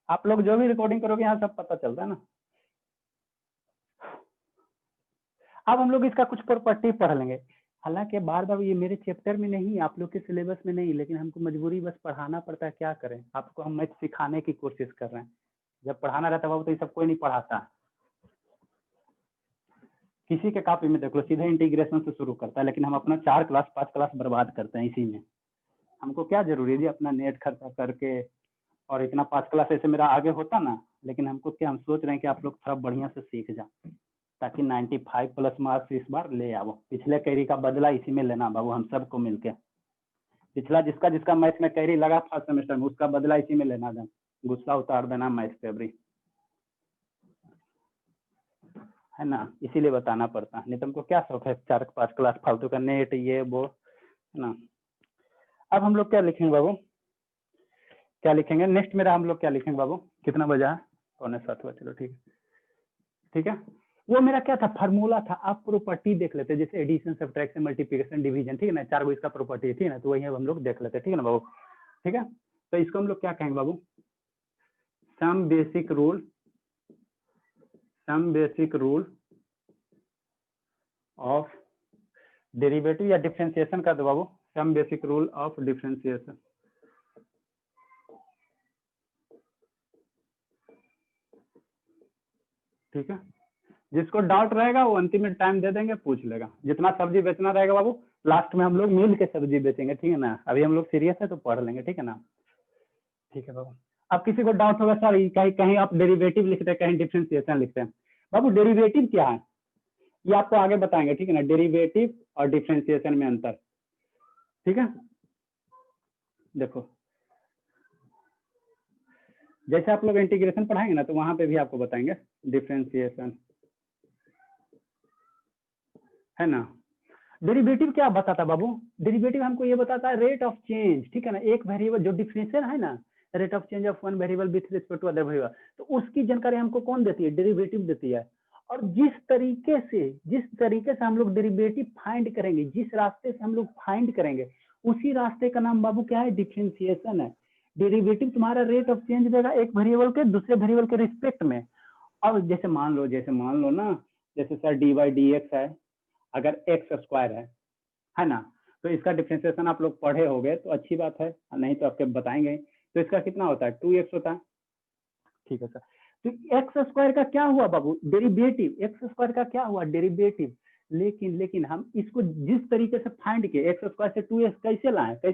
आप लोग जो भी रिकॉर्डिंग करोगे यहाँ सब पता चलता है ना। अब हम लोग इसका कुछ प्रॉपर्टी पढ़ लेंगे, हालांकि बार बार ये मेरे चैप्टर में नहीं, आप लोग के सिलेबस में नहीं, लेकिन हमको मजबूरी बस पढ़ाना पड़ता है, क्या करें। आपको हम मैथ सिखाने की कोशिश कर रहे हैं, जब पढ़ाना रहता है बाबू तो ये सब कोई नहीं पढ़ाता। किसी के कॉपी में देख लो सीधे इंटीग्रेशन से शुरू करता है, लेकिन हम अपना 4 क्लास 5 क्लास बर्बाद करते हैं इसी में। हमको क्या जरूरी है अपना नेट खर्चा करके, और इतना 5 क्लास ऐसे मेरा आगे होता ना, लेकिन हमको क्या, हम सोच रहे हैं कि आप लोग थोड़ा बढ़िया से सीख जाए ताकि 95 प्लस मार्क्स इस बार ले आओ। पिछले कैरी का बदला इसी में लेना बाबू, हम सबको मिलके। पिछला जिसका जिसका मैथ में कैरी लगा फर्स्ट सेमेस्टर में, उसका बदला इसी में लेना, दें गुस्सा उतार देना मैथ पे भी, है ना। इसीलिए बताना पड़ता है, नहीं तो हमको क्या शौक है 4-5 क्लास फालतू का नेट ये वो, है ना। अब हम लोग क्या लिखेंगे बाबू, क्या लिखेंगे नेक्स्ट मेरा, हम लोग क्या लिखेंगे बाबू, कितना बजा है, 6:45 हुआ, चलो ठीक है, ठीक है। वो मेरा क्या था, फार्मूला था। आप प्रॉपर्टी देख लेते, जैसे एडिशन सब्ट्रैक्शन मल्टीप्लिकेशन डिवीजन, ठीक है ना, 4 गो इसका प्रॉपर्टी है, ठीक है ना, तो वही हम लोग देख लेते, ठीक है ना बाबू, ठीक है। तो इसको हम लोग क्या कहेंगे बाबू, some basic rule, some basic rule of derivative या डिफरेंशिएशन कर दो बाबू, some basic rule of differentiation, ठीक है। जिसको डाउट रहेगा वो अंतिम में टाइम दे देंगे, पूछ लेगा। जितना सब्जी बेचना रहेगा बाबू लास्ट में हम लोग मिल के सब्जी बेचेंगे, ठीक है ना। अभी हम लोग सीरियस है तो पढ़ लेंगे, ठीक है ना, ठीक है बाबू। अब किसी को डाउट होगा सर कहीं कहीं आप डेरिवेटिव लिखते हैं कहीं डिफरेंशिएशन लिखते हैं, बाबू डेरिवेटिव क्या है ये आपको आगे बताएंगे, ठीक है ना, डेरिवेटिव और डिफरेंशिएशन में अंतर, ठीक है। देखो जैसे आप लोग इंटीग्रेशन पढ़ाएंगे ना तो वहां पे भी आपको बताएंगे डिफरेंशिएशन, है ना। डेरिवेटिव क्या बताता बाबू? डेरिवेटिव हमको ये बताता है रेट ऑफ चेंज, ठीक है ना, एक वेरिएबल जो डिफरेंशियल है ना, rate of change of one variable with respect to other variable, तो उसकी जानकारी हमको कौन देती है? डेरिवेटिव देती है। और जिस तरीके से हम लोग डेरिवेटिव फाइंड करेंगे, जिस रास्ते से हम लोग फाइंड करेंगे, उसी रास्ते का नाम बाबू क्या है? डिफरेंशिएशन है। डेरिवेटिव तुम्हारा रेट ऑफ चेंज देगा एक वेरिएबल के दूसरे वेरिएबल के रिस्पेक्ट में। अब जैसे मान लो ना, जैसे sir D Y D X है, अगर एक्स स्क्वायर है ना, तो इसका डिफरेंशिएशन आप लोग पढ़े होंगे तो अच्छी बात है, नहीं तो आपके बताएंगे। तो इसका कितना होता है? 2x होता है, ठीक है सर। तो एक्स स्क्वायर का क्या हुआ बाबू? डेरिवेटिव। एक्स स्क्वायर का क्या हुआ? डेरिवेटिव। लेकिन हम इसको जिस तरीके से फाइंड किए, एक्स स्क्वायर से 2x कैसे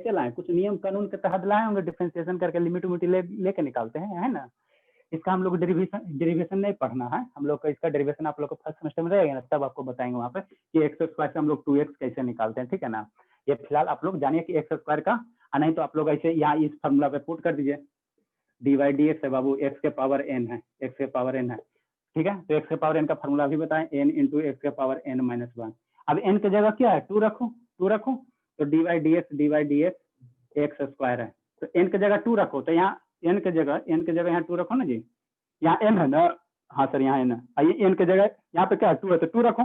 लाएं? कुछ नियम कानून के तहत लाए होंगे, डिफरेंशिएशन करके लिमिट लेके निकालते हैं, है ना। इसका हम लोग डेरिवेशन नहीं पढ़ना है, हम लोग का इसका डेरिवेशन आप लोग को फर्स्ट सेमेस्टर में रहेगा ना, तब आपको बताएंगे वहाँ पे कि एक्स स्क्वायर से हम लोग 2x कैसे निकालते हैं, ठीक है ना। ये फिलहाल आप लोग जानिए कि एक्स स्क्वायर का, नहीं तो आप लोग ऐसे यहाँ इस फॉर्मूला पे पुट कर दीजिए, डी वाई डी एक्स है बाबू, एक्स के पावर एन है, एक्स के पावर एन है, ठीक है। तो एक्स के पावर एन का फॉर्मूला भी बताएं, एन इंटू एक्स के पावर एन माइनस वन। अब एन की जगह क्या है? 2 रखूँ, तो D Y D X X square है, तो एन की जगह 2 रखो, तो यहाँ एन की जगह यहाँ 2 रखो ना जी, यहाँ एन है ना, हाँ सर यहाँ एन है, आइए एन की जगह यहाँ पे क्या है? 2 है, तो 2 रखो,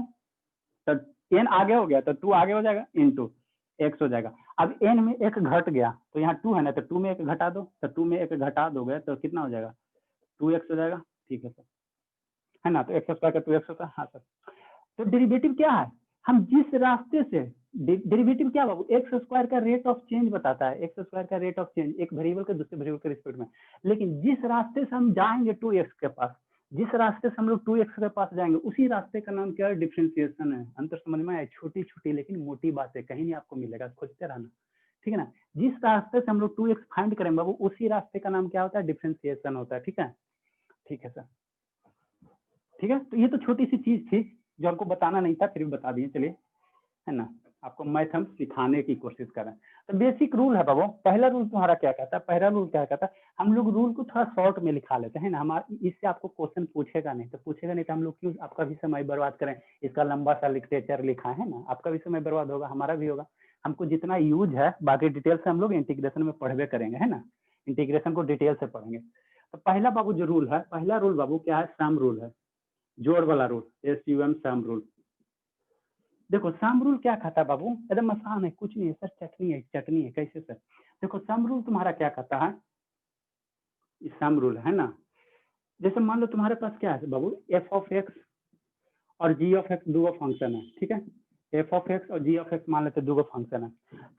तो एन आगे हो गया तो 2 आगे हो जाएगा, इंटू एक्स हो जाएगा। अब एन में एक घट गया, तो यहाँ 2 है ना, तो 2 में एक घटा दो, तो 2 में एक घटा दोगे तो कितना हो जाएगा? 2x हो जाएगा, ठीक है सर, है ना। तो एक्स स्क्वायर का 2x होता है, हाँ सर। तो डेरिवेटिव क्या है? हम जिस रास्ते से, डेरिवेटिव क्या बाबू? एक्स स्क्वायर का रेट ऑफ चेंज बताता है, एक्स स्क्वायर का रेट ऑफ चेंज एक वेरिएबल के दूसरे वेरिएबल के रिस्पेक्ट में। लेकिन जिस रास्ते से हम जाएंगे 2x के पास, जिस रास्ते से हम लोग 2x के पास जाएंगे, उसी रास्ते का नाम क्या है? डिफरेंशिएशन है। अंतर समझ में आए? छोटी छोटी लेकिन मोटी बात है, कहीं नहीं आपको मिलेगा, खोजते रहना, ठीक है ना। जिस रास्ते से हम लोग 2x फाइंड करेंगे बाबू, उसी रास्ते का नाम क्या होता है? डिफरेंशिएशन होता है, ठीक है, ठीक है सर, ठीक है। तो ये तो छोटी सी चीज थी जो हमको बताना नहीं था, फिर भी बता दिए, चलिए, है ना। आपको मैथ हम सिखाने की कोशिश कर रहे हैं। तो बेसिक रूल है बाबू, पहला रूल तुम्हारा क्या कहता है? पहला रूल क्या कहता है? हम लोग रूल को थोड़ा शॉर्ट में लिखा लेते हैं ना, हमारा इससे आपको क्वेश्चन पूछेगा नहीं, तो हम लोग क्यों आपका भी समय बर्बाद करें? इसका लंबा सा लिटरेचर लिखा है ना, आपका भी समय बर्बाद होगा, हमारा भी होगा। हमको जितना यूज है, बाकी डिटेल से हम लोग इंटीग्रेशन में पढ़वे करेंगे, है ना, इंटीग्रेशन को डिटेल से पढ़ेंगे। तो पहला बाबू जो रूल है, पहला रूल बाबू क्या है? सम रूल है, जोड़ वाला रूल, SUM सम रूल। देखो सम रूल क्या कहता है बाबू? एकदम आसान है, कुछ नहीं है सर, चटनी है। कैसे सर? देखो सम रूल तुम्हारा क्या कहता है? सम रूल है ना, जैसे मान लो तुम्हारे पास क्या है बाबू? एफ ऑफ एक्स और जी ऑफ एक्स दो फंक्शन है, ठीक है। एफ ऑफ एक्स और जी ऑफ एक्स मान लेते दो फंक्शन है,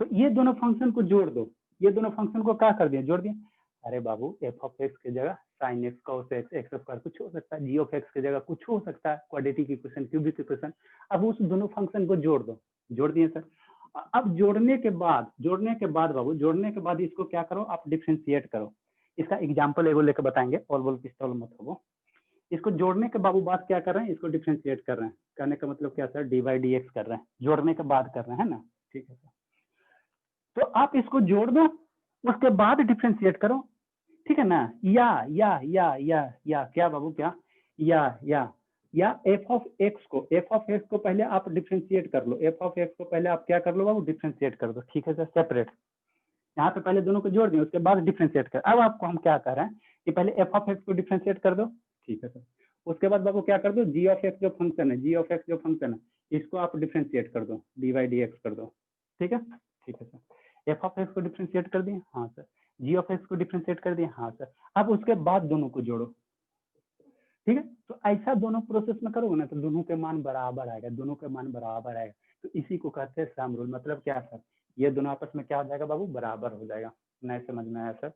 तो ये दोनों फंक्शन को जोड़ दो, ये दोनों फंक्शन को क्या कर दिया? जोड़ दिया। अरे बाबू एफ ऑफ एक्स की जगह sine x cos x X square कुछ हो सकता है, जी ऑफ एक्स की जगह कुछ हो सकता है, क्वाड्रेटिक इक्वेशन, क्यूबिक इक्वेशन। अब उस दोनों फंक्शन को जोड़ दो, जोड़ दिए सर। अब जोड़ने के बाद बाबू, जोड़ने के बाद इसको क्या करो? आप डिफ्रेंशिएट करो। इसका एग्जाम्पल एगो लेकर बताएंगे, और बोल पिस्तौल मत हो। इसको जोड़ने के बाबू बात क्या कर रहे हैं? इसको डिफ्रेंशिएट कर रहे हैं। कहने का मतलब क्या sir? D Y D X कर रहे हैं, जोड़ने के बाद कर रहे हैं ना, ठीक है सर। तो आप इसको जोड़ दो, उसके बाद डिफ्रेंशिएट करो, ठीक है ना। या क्या बाबू? क्या या एफ ऑफ एक्स को पहले आप डिफ्रेंशिएट कर लो, एफ ऑफ एक्स को पहले आप क्या कर लो बाबू? डिफ्रेंशिएट कर दो, ठीक है सर, सेपरेट। यहाँ पे पहले दोनों को जोड़ दिए, उसके बाद डिफ्रेंशिएट कर। अब आपको हम क्या कर रहे हैं कि पहले एफ ऑफ एक्स को डिफ्रेंशिएट कर दो, ठीक है सर। उसके बाद बाबू क्या कर दो? जी ऑफ एक्स जो फंक्शन है, इसको आप डिफ्रेंशिएट कर दो, डी वाई डी एक्स कर दो, ठीक है, ठीक है सर। एफ ऑफ एक्स को डिफ्रेंशिएट कर दिए, हाँ सर। जी ऑफ एक्स को डिफ्रेंशिएट कर दिए, हाँ सर। अब उसके बाद दोनों को जोड़ो, ठीक है। तो ऐसा दोनों प्रोसेस में करोगे ना, तो दोनों के मान बराबर आएगा, तो इसी को कहते हैं सम रूल। मतलब क्या सर? ये दोनों आपस में क्या हो जाएगा बाबू? बराबर हो जाएगा। नहीं समझ में आया सर?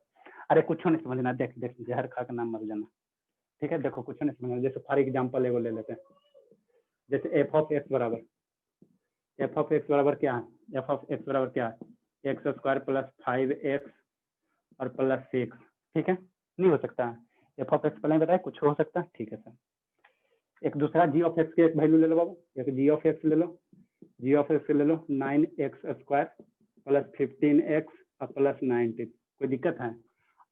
अरे कुछ नहीं समझना, देख जहर खा के नाम मर जाना, ठीक है। देखो कुछ नहीं समझना, जैसे फॉर एग्जाम्पल एगो ले लेते हैं, जैसे एफ ऑफ एक्स बराबर क्या है? एफ ऑफ एक्स बराबर क्या है? एक्स स्क्वायर प्लस 5x और प्लस 6, ठीक है। नहीं हो सकता है, एफ ऑफ एक्स पहले बताया, कुछ हो सकता है, ठीक है सर। एक दूसरा जी ऑफ एक्स के एक वैल्यू ले लो बाबू, एक जी ऑफ एक्स ले लो, 9x स्क्वायर प्लस 15x और प्लस 19, कोई दिक्कत है?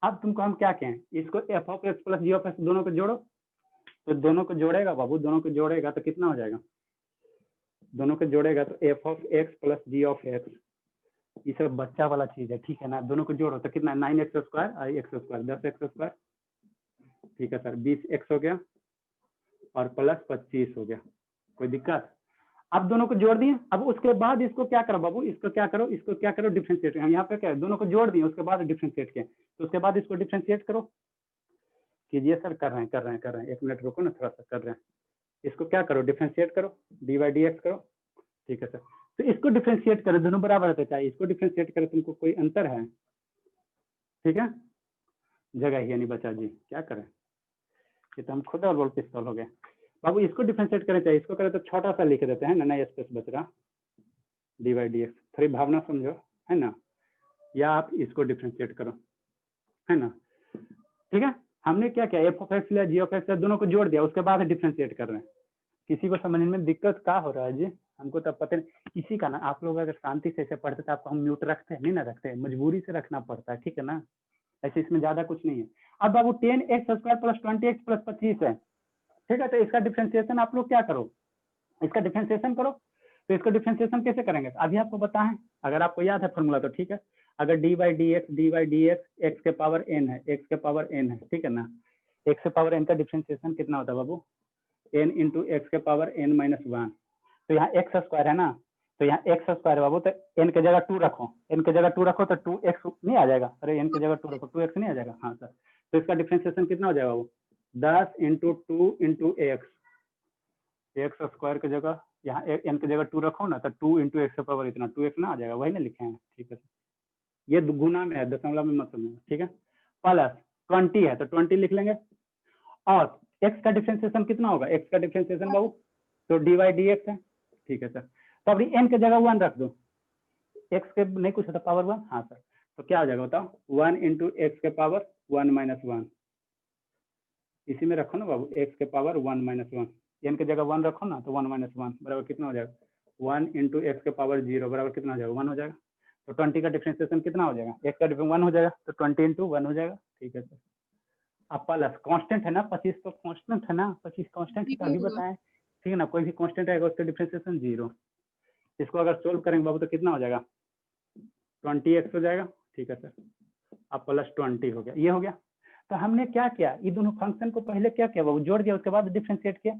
अब तुमको हम क्या कहें? इसको F of X plus G of X दोनों को जोड़ो, तो दोनों को जोड़ेगा बाबू, दोनों को जोड़ेगा तो कितना हो जाएगा? दोनों को जोड़ेगा तो F of X plus G of X, ये सब बच्चा वाला चीज है, ठीक है ना। दोनों को जोड़ो तो कितना, 9x² एक्स स्क्वायर 10x², ठीक है सर, 20x हो गया और प्लस 25 हो गया, कोई दिक्कत। अब दोनों को जोड़ दिए, अब उसके बाद इसको क्या करो बाबू, इसको क्या करो, इसको क्या करो, डिफ्रेंशिएट। हम यहाँ पे क्या है, दोनों को जोड़ दिए उसके बाद डिफ्रेंशिएट किए, तो उसके बाद इसको डिफ्रेंशिएट करो। कीजिए सर, कर रहे हैं, 1 मिनट रुको ना, थोड़ा सा कर रहे हैं। इसको क्या करो, डिफ्रेंशिएट करो, dy/dx करो, ठीक है सर। तो इसको डिफ्रेंशिएट करो, दोनों बराबर रहते चाहिए, इसको डिफ्रेंशिएट करो, तुमको कोई अंतर है, ठीक है, जगह ही नहीं बचा जी, क्या करें, ये तो हम खुद और बोल पिस्तौल हो गए बाबू। इसको डिफ्रेंशिएट करना चाहिए, इसको करें तो छोटा सा लिख देते हैं ना, नया स्पेस बच रहा, dy/dx, थोड़ी भावना समझो, है ना, या आप इसको डिफ्रेंशिएट करो, है ना, ठीक है। हमने क्या किया, एफ ऑफ एक्स लिया, जी ऑफ एक्स लिया, दोनों को जोड़ दिया, उसके बाद डिफ्रेंशिएट कर रहे हैं। किसी को समझने में दिक्कत क्या हो रहा है जी, हमको तो पता नहीं किसी का ना। आप लोग अगर शांति से ऐसे पढ़ते तो आपको हम म्यूट रखते हैं, नहीं ना रखते, मजबूरी से रखना पड़ता है, ठीक है ना, ऐसे इसमें ज्यादा कुछ नहीं है। अब बाबू 10x² प्लस 20x प्लस 25 है, ठीक है, तो इसका डिफ्रेंशिएशन आप लोग क्या करो, इसका डिफ्रेंशिएशन करो। तो इसका डिफ्रेंशिएशन कैसे करेंगे, अभी आपको बताएं, अगर आपको याद है फॉर्मूला तो ठीक है। अगर dy/dx x के पावर n है, x के पावर n है, ठीक है ना, x के पावर n का डिफ्रेंशिएशन कितना होता है बाबू, n इंटू एक्स के पावर n-1। तो यहाँ x² है ना, तो यहाँ x² है बाबू, तो n के जगह 2 रखो, n के जगह 2 रखो तो 2x नहीं आ जाएगा, अरे n के जगह 2 रखो 2x नहीं आ जाएगा, हाँ सर। तो इसका डिफ्रेंशिएशन कितना हो जाएगा बाबू, 10 इंटू 2 इंटू x² की जगह यहाँ n की जगह 2 रखो ना, तो 2 इंटू एक्स के पावर इतना 2x ना आ जाएगा, वही ना लिखे हैं, ठीक है। ये गुना में है, दशमलव में मत समझो, ठीक है। प्लस 20 है तो 20 लिख लेंगे, और x का डिफ्रेंशिएशन कितना होगा, x का डिफ्रेंशिएशन बाबू तो dy/dx है, ठीक है सर। तो अभी n के जगह 1 रख दो, x के नहीं कुछ होता पावर 1, हाँ सर, तो क्या हो जाएगा बताओ, 1 इंटू एक्स के पावर 1-1, इसी में रखो ना बाबू, x के पावर 1-1, n के जगह 1 रखो ना, तो 1-1 बराबर कितना हो जाएगा, 1 इंटू एक्स के पावर 0 बराबर कितना हो जाएगा, 1 हो जाएगा। तो 20 का डिफ्रेंशिएशन कितना हो जाएगा, x का डिफरेंस 1 हो जाएगा, तो 20 इंटू 1 हो जाएगा, ठीक है सर। अब प्लस कांस्टेंट है ना, 25 तो कांस्टेंट है ना, 25 कांस्टेंट है, अभी बताएं, ठीक है ना, कोई भी कांस्टेंट आएगा उसका डिफ्रेंशिएशन 0। इसको अगर सोल्व करेंगे बाबू तो कितना हो जाएगा, 20x हो जाएगा, ठीक है सर। अब प्लस 20 हो गया, ये हो गया। तो हमने क्या किया, ये दोनों फंक्शन को पहले क्या किया बाबू, जोड़ दिया, उसके बाद डिफ्रेंशिएट किया।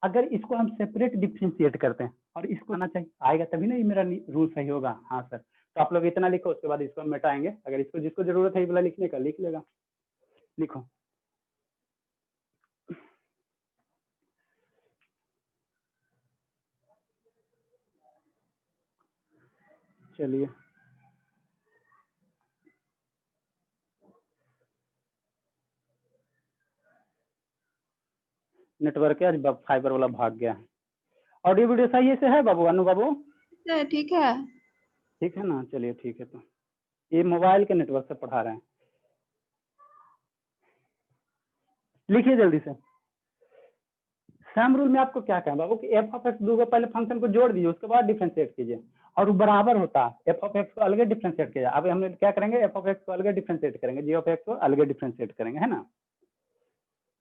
अगर इसको हम सेपरेट डिफ्रेंशिएट करते हैं और इसको आना चाहिए, आएगा तभी ना ये मेरा रूल सही होगा, हाँ सर। तो आप लोग इतना लिखो, उसके बाद इसको हम मिटाएंगे, अगर इसको जिसको जरूरत है ये वाला लिखने का लिख लेगा, लिखो। चलिए, नेटवर्क है आज फाइबर वाला भाग गया है। ऑडियो वीडियो सही से है बाबू, अनु बाबू ठीक है, ठीक है ना, चलिए ठीक है। तो ये मोबाइल के नेटवर्क से पढ़ा रहे हैं, लिखिए जल्दी से। सम रूल में आपको क्या कहें बाबू कि एफ ऑफ एक्स दो पहले फंक्शन को जोड़ दीजिए, उसके बाद डिफ्रेंशिएट कीजिए, और वो बराबर होता है, एफ ऑफ एक्स को अलग डिफ्रेंशिएट किया। अब हम क्या करेंगे, एफ ऑफ एक्स को अलग डिफ्रेंशिएट करेंगे, जी ऑफ एक्स को अलग डिफ्रेंशिएट करेंगे, है ना।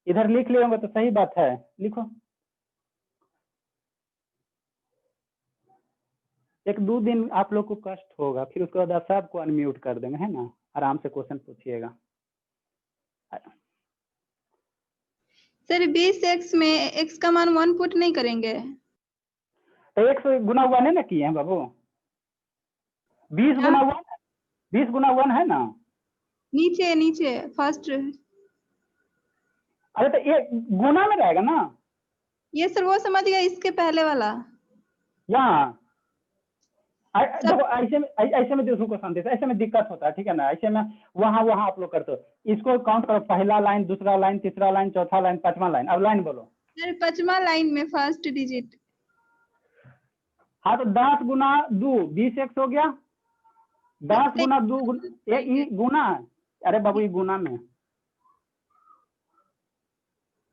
इधर लिख लिए होंगे तो सही बात है, लिखो। 1-2 दिन आप लोग को कष्ट होगा, फिर उसके बाद आप सबको अनम्यूट कर देंगे, है ना, आराम से क्वेश्चन पूछिएगा। सर 20x में x का मान 1 पुट नहीं करेंगे, तो 1 से गुना 1 है ना किए हैं बाबू, 20 गुना 1, 20 गुना 1 है ना, नीचे नीचे फर्स्ट। अरे तो ये गुना में रहेगा ना, ये सर वो समझ गया, इसके पहले वाला यहाँ देखो ऐसे में देखो को शांति से, ऐसे में दिक्कत होता है, ठीक है ना। ऐसे में वहाँ आप लोग करते हो, इसको काउंट करो, पहला लाइन, दूसरा लाइन, तीसरा लाइन, चौथा लाइन, पांचवा लाइन। अब लाइन बोलो सर, 5वां लाइन में फर्स्ट डिजिट। हाँ, तो 10 गुना 2 20x हो गया, 10 गुना 2 गुना, अरे बाबू ये गुना में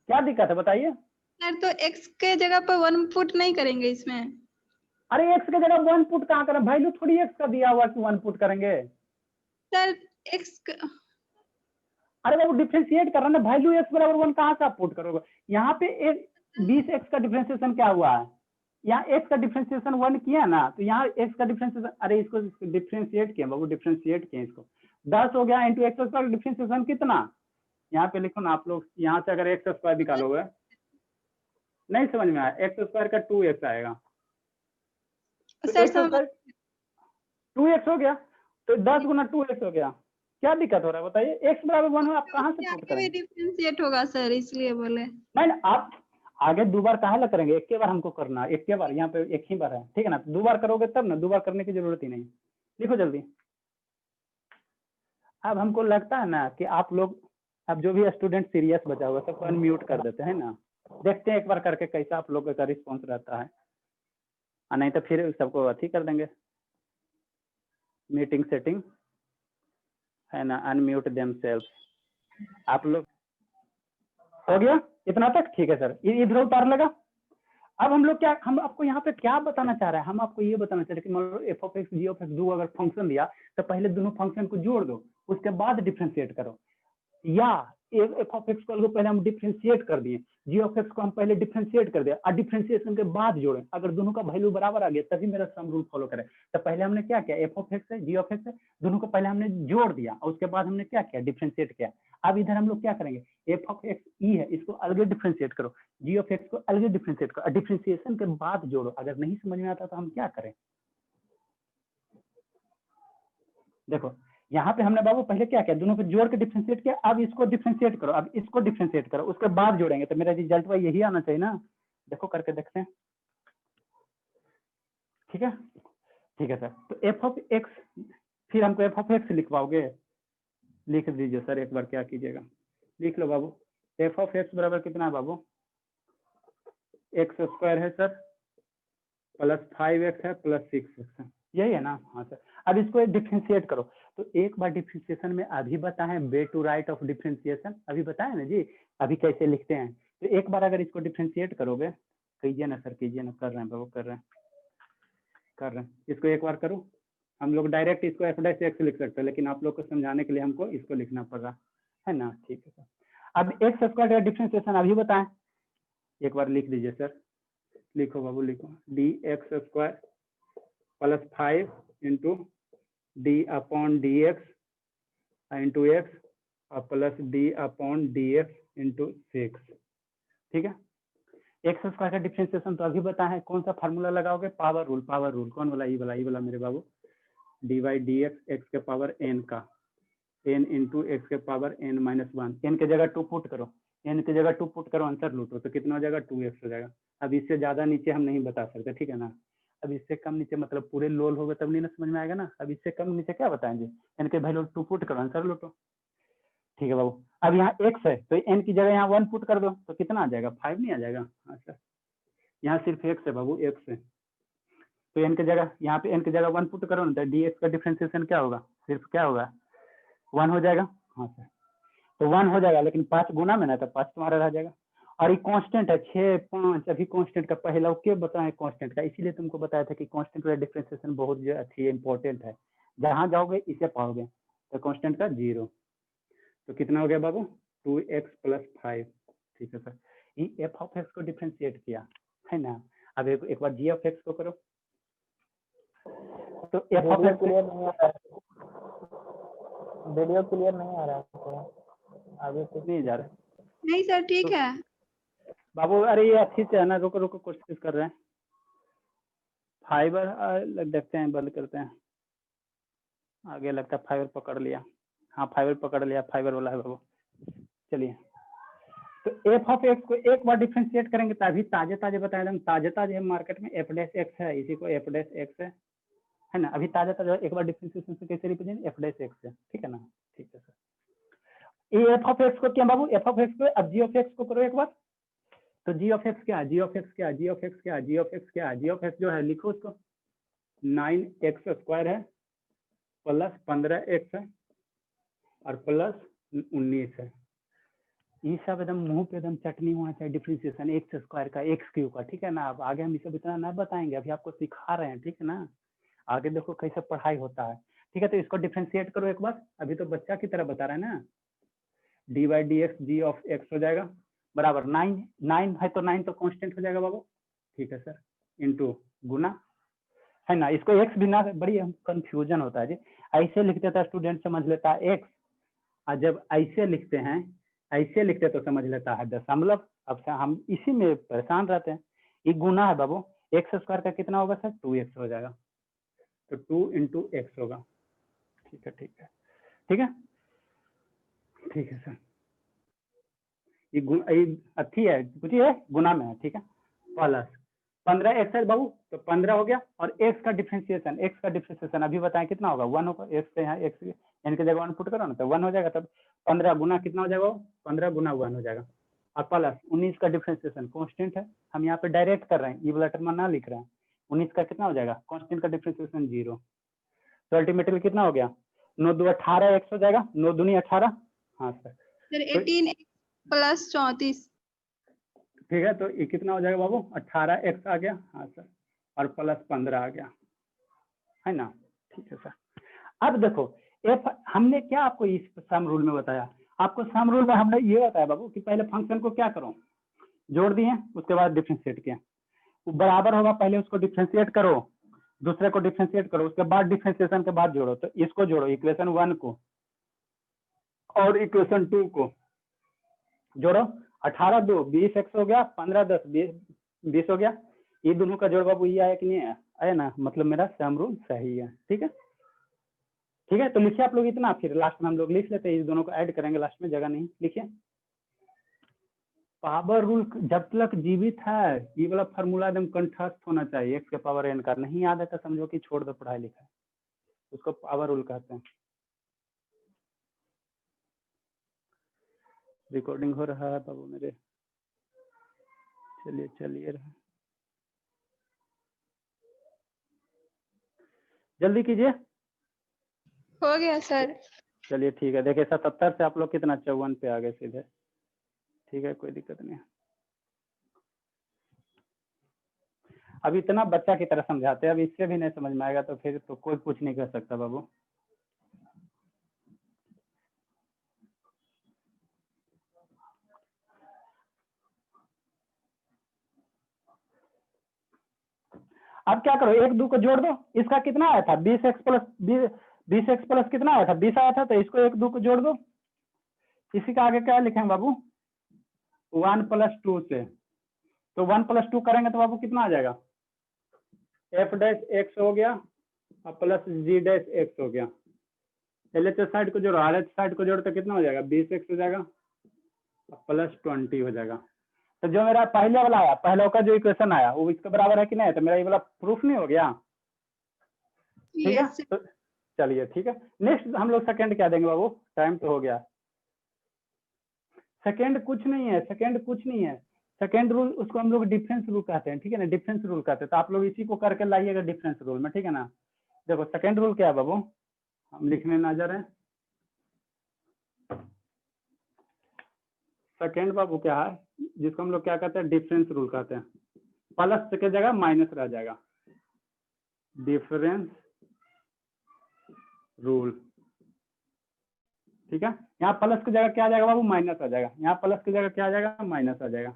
क्या दिक्कत है बताइए सर। तो x के जगह पर 1 पुट नहीं करेंगे इसमें, अरे x के जगह 1 पुट कहाँ करें, वैल्यू थोड़ी x का दिया हुआ कि 1 पुट करेंगे सर। x अरे बाबू डिफ्रेंशिएट कर रहा ना, वैल्यू x बराबर 1 कहाँ से आप पुट करोगे। यहाँ पे 20x का डिफ्रेंशिएशन क्या हुआ है, यहाँ x का डिफ्रेंशिएशन 1 किया ना, तो यहाँ x का डिफ्रेंशिएशन, अरे इसको डिफ्रेंशिएट किया बाबू, डिफ्रेंशिएट किया इसको, 10 हो गया इंटू एक्स स्क्वायर, डिफ्रेंशिएशन कितना, यहाँ पे लिखो ना आप लोग, यहाँ से अगर एक्स स्क्वायर निकालोगे, नहीं समझ में आया, एक्स स्क्वायर का 2x आएगा, तो सर एक्स स्क्वायर 2x हो गया, तो 10 गुना 2x हो गया, क्या दिक्कत हो रहा है बताइए, x बराबर 1 हो, आप कहाँ से पुट करेंगे, डिफरेंशिएट होगा सर, इसलिए बोले। नहीं आप आगे 2 बार कहाँ ला करेंगे, एक के बार हमको करना, एक के बार, यहाँ पे एक ही बार है, ठीक है ना, 2 बार करोगे तब ना, 2 बार करने की जरूरत ही नहीं, लिखो जल्दी। अब हमको लगता है ना कि आप लोग, अब जो भी स्टूडेंट सीरियस बचा हुआ सबको अनम्यूट कर देते हैं ना, देखते हैं एक बार करके कैसा आप लोगों का रिस्पॉन्स रहता है, नहीं तो फिर सबको अथी कर देंगे, मीटिंग सेटिंग है ना, अनम्यूट देमसेल्फ, आप लोग हो गया इतना तक, ठीक है सर, इधर उतार लगा। अब हम लोग क्या, हम आपको यहाँ पे क्या बताना चाह रहे हैं, हम आपको ये बताना चाह रहे हैं कि मान लो F of X G of X दो अगर फंक्शन दिया तो पहले दोनों फंक्शन को जोड़ दो, उसके बाद डिफ्रेंशिएट करो, या एफ ऑफ एक्स को पहले हम डिफ्रेंशिएट कर दिए, जी ऑफ एक्स को हम पहले डिफ्रेंशिएट कर दिया और डिफ्रेंशिएशन के बाद जोड़े, अगर दोनों का वैल्यू बराबर आ गया तभी मेरा सम रूल फॉलो करें, तो पहले हमने क्या किया, एफ ऑफ एक्स है जी ऑफ एक्स है, दोनों को पहले हमने जोड़ दिया और उसके बाद हमने क्या किया, डिफ्रेंशिएट किया। अब इधर हम लोग क्या करेंगे, एफ ऑफ एक्स ई है, इसको अलग डिफ्रेंशिएट करो, जी ऑफ एक्स को अलग डिफ्रेंशिएट करो, डिफ्रेंशिएशन के बाद जोड़ो, अगर नहीं समझ में आता तो हम क्या करें, देखो यहाँ पे हमने बाबू पहले क्या किया, दोनों को जोड़ के डिफ्रेंशिएट किया, अब इसको डिफ्रेंशिएट करो, अब इसको डिफ्रेंशिएट करो, उसके बाद जोड़ेंगे, तो मेरा रिजल्ट वही यही आना चाहिए ना, देखो करके देखते हैं, ठीक है, ठीक है सर, तो एफ ऑफ एक्स, फिर हमको एफ ऑफ एक्स लिखवाओगे, लिख दीजिए सर एक बार, क्या कीजिएगा, लिख लो बाबू, एफ ऑफ एक्स बराबर कितना है बाबू, एक्स स्क्वायर है सर, प्लस 5x है प्लस 6x है, यही है ना, हाँ सर। अब इसको डिफ्रेंशिएट करो, तो एक बार डिफ्रेंशिएशन में अभी बताएं, way to write of differentiation अभी बताएं ना जी, अभी कैसे लिखते हैं, तो एक बार अगर इसको डिफ्रेंशिएट करोगे, कीजिए ना सर, कीजिए ना, कर रहे हैं बाबू, कर रहे हैं, इसको एक बार करो, हम लोग डायरेक्ट इसको एफ डैश एक्स लिख सकते हैं, लेकिन आप लोग को समझाने के लिए हमको इसको लिखना पड़ रहा है ना, ठीक है सर। अब एक्स स्क्वायर का डिफ्रेंशिएशन अभी बताएं, एक बार लिख दीजिए सर, लिखो बाबू, लिखो, D X square plus 5 into D upon D X into X और plus D upon D X into 6, ठीक है। एक्स स्क्वायर का डिफ्रेंशिएशन तो अभी बताया है, कौन सा फार्मूला लगाओगे, पावर रूल, पावर रूल कौन वाला, ई वाला मेरे बाबू, डी बाई डी एक्स के पावर एन का, एन इंटू एक्स के पावर एन माइनस 1, एन के जगह 2 पुट करो, एन की जगह 2 पुट करो, आंसर लूटो, तो कितना हो जाएगा, 2x हो जाएगा। अब इससे ज्यादा नीचे हम नहीं बता सकते, ठीक है ना, अब इससे कम नीचे मतलब पूरे लोल होगा तब नहीं ना समझ में आएगा ना, अब इससे कम नीचे क्या बताएंगे, एन के वैल्यू 2 पुट करो, आंसर लूटो, ठीक है बाबू। अब यहाँ x है तो एन की जगह यहाँ 1 पुट कर दो, तो कितना आ जाएगा, 5 नहीं आ जाएगा, हाँ सर, यहाँ सिर्फ x है बाबू, x है, तो एन की जगह, यहाँ पे एन की जगह 1 पुट करो ना, तो डी एक्स का डिफ्रेंशिएशन क्या होगा, सिर्फ क्या होगा, 1 हो जाएगा, हाँ सर, तो 1 हो जाएगा, लेकिन 5 गुना में ना, तो 5 तुम्हारा रह जाएगा, और ये कांस्टेंट है 6 5, अभी कांस्टेंट का पहला क्या बताएं, कांस्टेंट का, इसीलिए तुमको बताया था कि कांस्टेंट का डिफरेंशिएशन बहुत अच्छी इंपॉर्टेंट है, जहां जाओगे इसे पाओगे, तो कांस्टेंट का 0, तो कितना हो गया बाबू, 2x प्लस 5, ठीक है सर, ये एफ ऑफ एक्स को डिफरेंशिएट किया है ना। अब एक बार जी ऑफ एक्स को करो, तो एफ ऑफ एक्स क्लियर नहीं आ रहा है, वीडियो क्लियर नहीं आ रहा है, आगे कुछ नहीं जा रहा, नहीं सर, ठीक है बाबू, अरे ये अच्छी से है ना, रुको रुको, कोशिश कर रहे हैं, फाइबर देखते हैं, बंद करते हैं, आगे लगता है फाइबर पकड़ लिया, हाँ फाइबर पकड़ लिया, फाइबर वाला है बाबू, चलिए, तो एफ ऑफ एक्स को एक बार डिफ्रेंशिएट करेंगे, तभी ताजे ताजे बताए, ताजे ताजे मार्केट में एफ डैश एक्स है, इसी को एफ डैश एक्स है ना, अभी ताजा ताजा, एक बार डिफ्रेंशिएशन से कैसे रिप्रेजेंट, एफ डैश एक्स है, ठीक है ना, ठीक है सर। ये एफ ऑफ एक्स को क्या बाबू, एफ ऑफ एक्स को, अब जी ऑफ एक्स को करो एक बार, तो जी ऑफ एक्स क्या, जी ऑफ एक्स क्या, जी ऑफ एक्स क्या, जी ऑफ एक्स क्या, जी ऑफ एक्स जो है लिखो उसको, 9x स्क्वायर है प्लस 15x है और प्लस 19 है, ये सब एकदम मुंह पे एकदम चटनी होना चाहिए, डिफ्रेंशिएशन एक्स स्क्वायर का, एक्स क्यू का, ठीक है ना। अब आगे हम ये सब इतना ना बताएंगे, अभी आपको सिखा रहे हैं, ठीक है ना, आगे देखो कैसे पढ़ाई होता है, ठीक है। तो इसको डिफ्रेंशिएट करो एक बार, अभी तो बच्चा की तरह बता रहे हैं ना, D by D X G of X हो जाएगा बराबर 9 है, तो 9 तो कांस्टेंट हो जाएगा बाबू, ठीक है सर। इंटू गुना, है ना। इसको एक्स भी ना, बड़ी कंफ्यूजन होता है जी। ऐसे लिखते था स्टूडेंट समझ लेता है एक्स, और जब ऐसे लिखते हैं, ऐसे लिखते तो समझ लेता है दशमलव। अब से हम इसी में परेशान रहते हैं। ये गुना है बाबू, एक्स स्क्वायर का कितना होगा सर, 2x हो जाएगा, तो 2 इंटू एक्स होगा। ठीक है ठीक है ठीक है ठीक है सर। ये अच्छी है, कुछ है गुना में है, ठीक है। प्लस 15 एक्स है बाबू, तो 15 हो गया, और एक्स का डिफ्रेंशिएशन अभी बताएं कितना होगा, 1 होगा। एक्स से यहाँ एक्स एन की जगह 1 पुट करो ना, तो 1 हो जाएगा। तब 15 गुना कितना हो जाएगा, 15 गुना 1 हो जाएगा। और प्लस 19 का डिफ्रेंशिएशन कांस्टेंट है, हम यहाँ पे डायरेक्ट कर रहे हैं, ये वाला टर्म ना लिख रहे हैं। 19 का कितना हो जाएगा, कांस्टेंट का डिफ्रेंशिएशन 0। तो अल्टीमेटली कितना हो गया, 9 2 18 एक्स हो जाएगा, 9 दूनी 18। हाँ सर, सर 18 प्लस 34। ठीक है। तो ये कितना हो जाएगा बाबू, 18 एक्स आ गया, हाँ सर, और प्लस 15 आ गया, है ना। ठीक है सर। अब देखो एफ, हमने क्या आपको इस सम रूल में बताया, आपको सम रूल में हमने ये बताया बाबू कि पहले फंक्शन को क्या करो, जोड़ दिए, उसके बाद डिफ्रेंशिएट किया। बराबर होगा, पहले उसको डिफ्रेंशिएट करो, दूसरे को डिफ्रेंशिएट करो, उसके बाद डिफ्रेंशिएशन के बाद जोड़ो। तो इसको जोड़ो, इक्वेशन 1 को और इक्वेशन 2 को जोड़ो। 18 2 20 एक्स हो गया, 15 10 20 हो गया। ये दोनों का जोड़ बाबू ये आया कि नहीं आया ना, मतलब मेरा सम रूल सही है। ठीक है ठीक है। तो लिखिए आप लोग इतना, फिर लास्ट में हम लोग लिख लेते हैं, इस दोनों को ऐड करेंगे लास्ट में, जगह नहीं। लिखिए पावर रूल जब तक जीवित है, ये वाला फार्मूला एकदम कंठस्थ होना चाहिए, एक्स के पावर एन का। नहीं याद है तो समझो कि छोड़ दो पढ़ाई लिखाई, उसको पावर रूल कहते हैं। रिकॉर्डिंग हो रहा है बाबू मेरे, चलिए चलिए रहा, जल्दी कीजिए। हो गया सर। चलिए ठीक है। देखिए 77 से आप लोग कितना 54 पे आ गए सीधे। ठीक है, कोई दिक्कत नहीं है। अब इतना बच्चा की तरह समझाते हैं, अब इससे भी नहीं समझ में आएगा तो फिर तो कोई कुछ नहीं कर सकता बाबू। अब क्या करो, 1 2 को जोड़ दो। इसका कितना आया था, 20x प्लस कितना आया था, 20 आया था। तो इसको 1 2 को जोड़ दो। इसी का आगे क्या लिखेंगे बाबू, 1 + 2 से। तो 1 + 2 करेंगे तो बाबू कितना आ जाएगा, f डैश एक्स हो गया और प्लस g डैश एक्स हो गया। LHS साइड को जोड़ो, RH साइड को जोड़ो तो कितना हो जाएगा, 20x हो जाएगा प्लस 20 हो जाएगा। तो जो मेरा पहले वाला आया, पहले का जो इक्वेशन आया वो इसके बराबर है कि नहीं, तो मेरा ये वाला प्रूफ नहीं हो गया। ठीक है, यस तो चलिए ठीक है। नेक्स्ट हम लोग सेकंड क्या देंगे बाबू, टाइम तो हो गया। सेकंड कुछ नहीं है, सेकंड कुछ नहीं है। सेकंड रूल उसको हम लोग डिफरेंस रूल कहते हैं, ठीक है ना, डिफरेंस रूल कहते हैं। तो आप लोग इसी को करके लाइएगा डिफरेंस रूल में, ठीक है ना। देखो सेकंड रूल क्या है बाबू, हम लिखने ना जा रहे हैं। सेकंड बाबू क्या है, जिसको हम लोग क्या कहते हैं, डिफरेंस रूल कहते हैं। प्लस की जगह माइनस रह जाएगा, डिफरेंस रूल। ठीक है, यहाँ प्लस की जगह क्या आ जाएगा बाबू, माइनस आ जाएगा। यहाँ प्लस की जगह क्या आ जाएगा, माइनस आ जाएगा।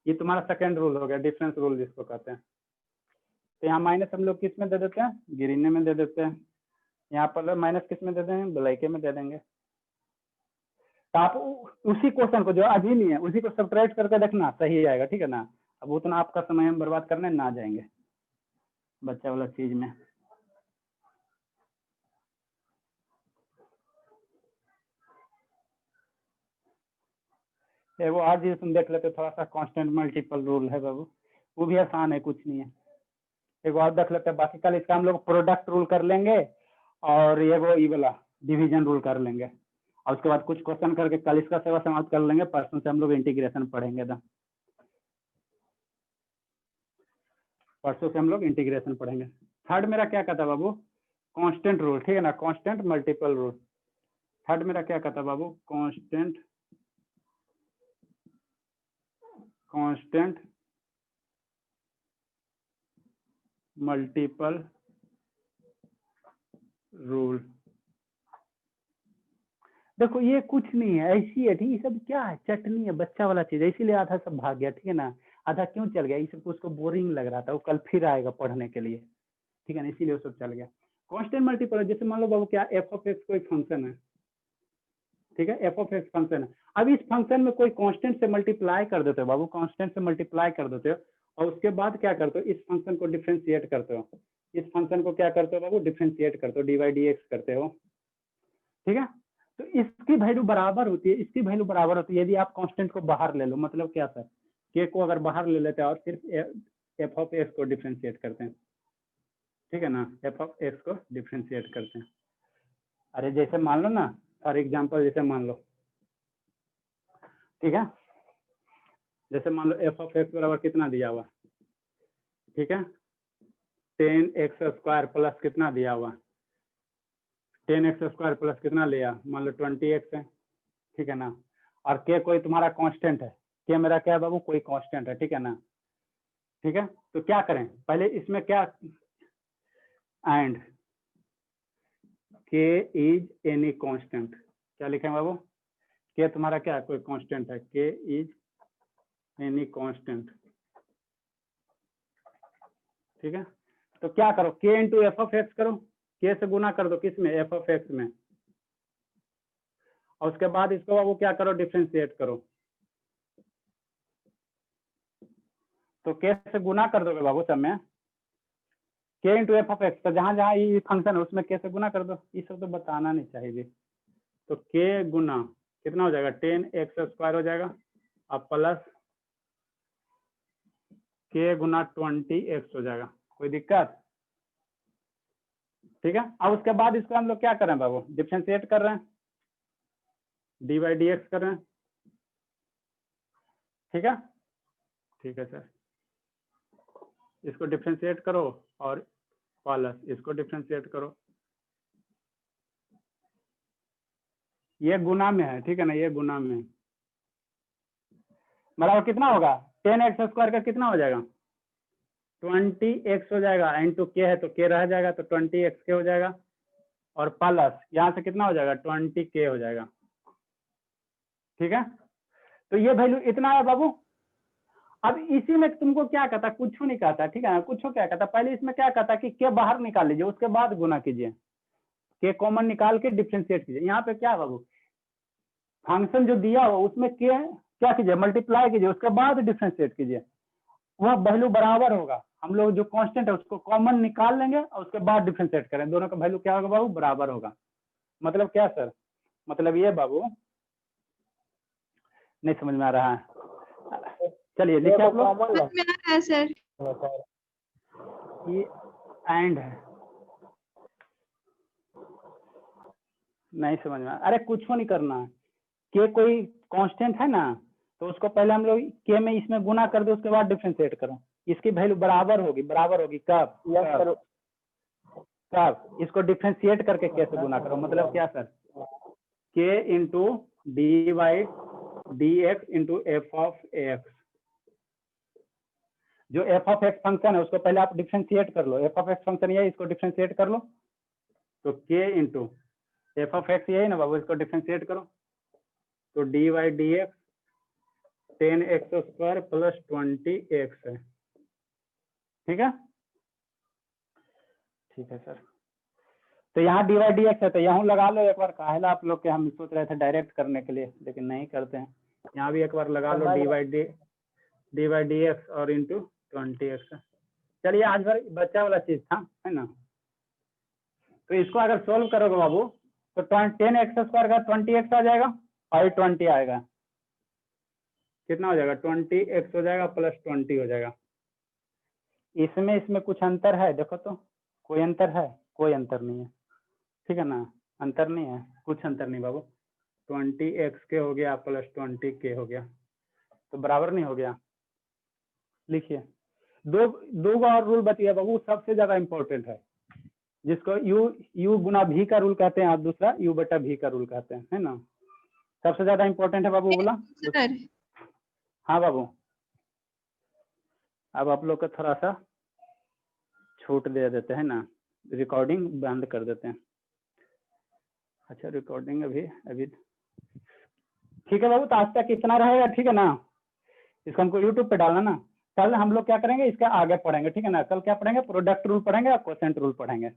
ये तुम्हारा सेकंड रूल हो गया, डिफरेंस रूल जिसको कहते हैं। तो यहाँ माइनस हम लोग किस में दे देते हैं, ग्रीन में दे देते हैं। यहाँ पर माइनस किस में दे देंगे, ब्लैक में दे देंगे। तो आप उसी क्वेश्चन को जो अभी नहीं है उसी को सब्ट्रैक्ट करके देखना, सही आएगा, ठीक है ना। अब उतना आपका समय हम बर्बाद करने ना जाएंगे बच्चा वाला चीज में। वो आज चीज तुम देख लेते, थोड़ा सा कांस्टेंट मल्टीपल रूल है बाबू, वो भी आसान है, कुछ नहीं है। एक और देख लेते हैं, बाकी कल इसका हम लोग प्रोडक्ट रूल कर लेंगे और ये वो ई वाला डिवीजन रूल कर लेंगे, और उसके बाद कुछ क्वेश्चन करके कल इसका सेवा समाप्त कर लेंगे। परसों से हम लोग इंटीग्रेशन पढ़ेंगे था, परसों से हम लोग इंटीग्रेशन पढ़ेंगे। थर्ड मेरा क्या कहता बाबू, कांस्टेंट रूल, ठीक है ना, कांस्टेंट मल्टीपल रूल। थर्ड मेरा क्या कहता बाबू, कांस्टेंट मल्टीपल रूल। देखो ये कुछ नहीं है, ऐसी है, ठीक है, सब क्या है, चटनी है, बच्चा वाला चीज है, इसीलिए आधा सब भाग गया, ठीक है ना। आधा क्यों चल गया, इसको उसको बोरिंग लग रहा था, वो कल फिर आएगा पढ़ने के लिए, ठीक है ना, इसीलिए वो सब चल गया। कांस्टेंट मल्टीपल, जैसे मान लो बाबू क्या एफ ऑफ एक्स कोई फंक्शन है, ठीक है, एफ ऑफ एक्स फंक्शन है। अब इस फंक्शन में कोई कांस्टेंट से मल्टीप्लाई कर देते हो बाबू, कांस्टेंट से मल्टीप्लाई कर देते हो, और उसके बाद क्या करते हो, इस फंक्शन को डिफ्रेंशिएट करते हो, इस फंक्शन को क्या करते हो बाबू, डिफ्रेंशिएट करते हो, डी बाई डी एक्स करते हो, ठीक है। तो इसकी वैल्यू बराबर होती है, इसकी वैल्यू बराबर होती है यदि आप कांस्टेंट को बाहर ले लो, मतलब क्या सर, के को अगर बाहर ले लेते हैं और सिर्फ एफ ऑफ एक्स को डिफ्रेंशिएट करते हैं, ठीक है ना, एफ ऑफ एक्स को डिफ्रेंशिएट करते हैं। अरे जैसे मान लो ना, फॉर एग्जांपल जैसे मान लो, ठीक है, जैसे मान लो एफ ऑफ एक्स बराबर कितना दिया हुआ, ठीक है, 10x² प्लस कितना दिया हुआ, 10x² प्लस कितना लिया, मान लो 20x है, ठीक है ना, और के कोई तुम्हारा कांस्टेंट है, के मेरा क्या है बाबू, कोई कांस्टेंट है, ठीक है ना, ठीक है। तो क्या करें, पहले इसमें क्या, एंड के इज एनी कांस्टेंट, क्या लिखें बाबू, के तुम्हारा क्या है, कोई कांस्टेंट है, के इज एनी कांस्टेंट, ठीक है। तो क्या करो, के इंटू एफ ऑफ एक्स करो, के से गुना कर दो किसमें, एफ ऑफ एक्स में, और उसके बाद इसको बाबू क्या करो, डिफ्रेंशिएट करो, तो के से गुना कर दोगे बाबू सब में, के इंटू एफ ऑफ एक्स, तो जहां जहां ये फंक्शन है उसमें के से गुना कर दो, ये सब तो बताना नहीं चाहिए। तो के गुना कितना हो जाएगा, 10x² हो जाएगा, अब प्लस के गुना 20x हो जाएगा, कोई दिक्कत, ठीक है। अब उसके बाद इसको हम लोग क्या कर रहे हैं बाबू, डिफ्रेंशिएट कर रहे हैं, डी बाई डी एक्स कर रहे हैं, ठीक है, ठीक है सर, इसको डिफ्रेंशिएट करो और प्लस इसको डिफ्रेंशिएट करो, ये गुना में है, ठीक है ना, ये गुना में, बराबर कितना होगा, 10x² का कितना हो जाएगा, 20x हो जाएगा, इंटू के है तो के रह जाएगा, तो 20x के हो जाएगा, और प्लस यहाँ से कितना हो जाएगा, 20k हो जाएगा, ठीक है। तो ये वैल्यू इतना है बाबू। अब इसी में तुमको क्या कहता, कुछ नहीं कहता, ठीक है ना, कुछ क्या कहता, पहले इसमें क्या कहता कि के बाहर निकाल लीजिए, उसके बाद गुना कीजिए, के कॉमन निकाल के डिफ्रेंशिएट कीजिए। यहाँ पे क्या बाबू, फंक्शन जो दिया हो उसमें के क्या कीजिए, मल्टीप्लाई कीजिए, उसके बाद डिफ्रेंशिएट कीजिए, वह वैल्यू बराबर होगा, हम लोग जो कांस्टेंट है उसको कॉमन निकाल लेंगे और उसके बाद डिफ्रेंशिएट करें, दोनों का वैल्यू क्या होगा बाबू, बराबर होगा। मतलब क्या सर, मतलब ये बाबू नहीं समझ में आ रहा है, चलिए लिखिए आप लोग, समझ में आ रहा है सर। ये एंड है, नहीं समझ में, अरे कुछ नहीं करना है, के कोई कांस्टेंट है ना, तो उसको पहले हम लोग के में इसमें गुना कर दो, उसके बाद डिफरेंशिएट करो, इसकी वैल्यू बराबर होगी, बराबर होगी कब, कब इसको डिफरेंशिएट करके के से गुना करो, मतलब क्या सर, के into D by D X into F of x, जो एफ ऑफ एक्स फंक्शन है उसको पहले आप डिफरेंशिएट कर लो, एफ ऑफ एक्स फंक्शन यही, इसको डिफरेंशिएट कर लो, तो के इंटू एफ ऑफ एक्स यही ना बाबू, इसको डिफरेंशिएट करो, तो D by D x 10x² plus 20x है, ठीक है, ठीक है सर। तो यहाँ डी बाई डी एक्स है, तो यहाँ लगा लो एक बार, काहेला आप लोग के हम सोच रहे थे डायरेक्ट करने के लिए, लेकिन नहीं करते हैं, यहाँ भी एक बार लगा लो डी बाई डी एक्स और इंटू 20x। चलिए आज भर बच्चा वाला चीज था, है ना, तो इसको अगर सोल्व करोगे बाबू तो 10x² का 20x आ जाएगा और 20 आएगा, कितना हो जाएगा, 20x हो जाएगा प्लस 20 हो जाएगा। इसमें कुछ अंतर है, देखो तो कोई अंतर है, कोई अंतर नहीं है, ठीक है ना, अंतर नहीं है, कुछ अंतर नहीं बाबू, 20x के हो गया प्लस 20k हो गया, तो बराबर नहीं हो गया। लिखिए दो और रूल बतिया बाबू, सबसे ज्यादा इंपॉर्टेंट है, जिसको u गुना v का रूल कहते हैं, और दूसरा u बटा v का रूल कहते हैं, है ना, सबसे ज्यादा इंपॉर्टेंट है बाबू बोला। सर हाँ बाबू, अब आप लोग को थोड़ा सा छूट दे देते हैं ना, रिकॉर्डिंग बंद कर देते हैं। अच्छा रिकॉर्डिंग अभी ठीक है बाबू, तो आज तक इतना रहेगा, ठीक है ना, इसको हमको यूट्यूब पे डालना ना, कल हम लोग क्या करेंगे, इसके आगे पढ़ेंगे, ठीक है ना। कल क्या पढ़ेंगे, प्रोडक्ट रूल पढ़ेंगे और क्वोशेंट रूल पढ़ेंगे।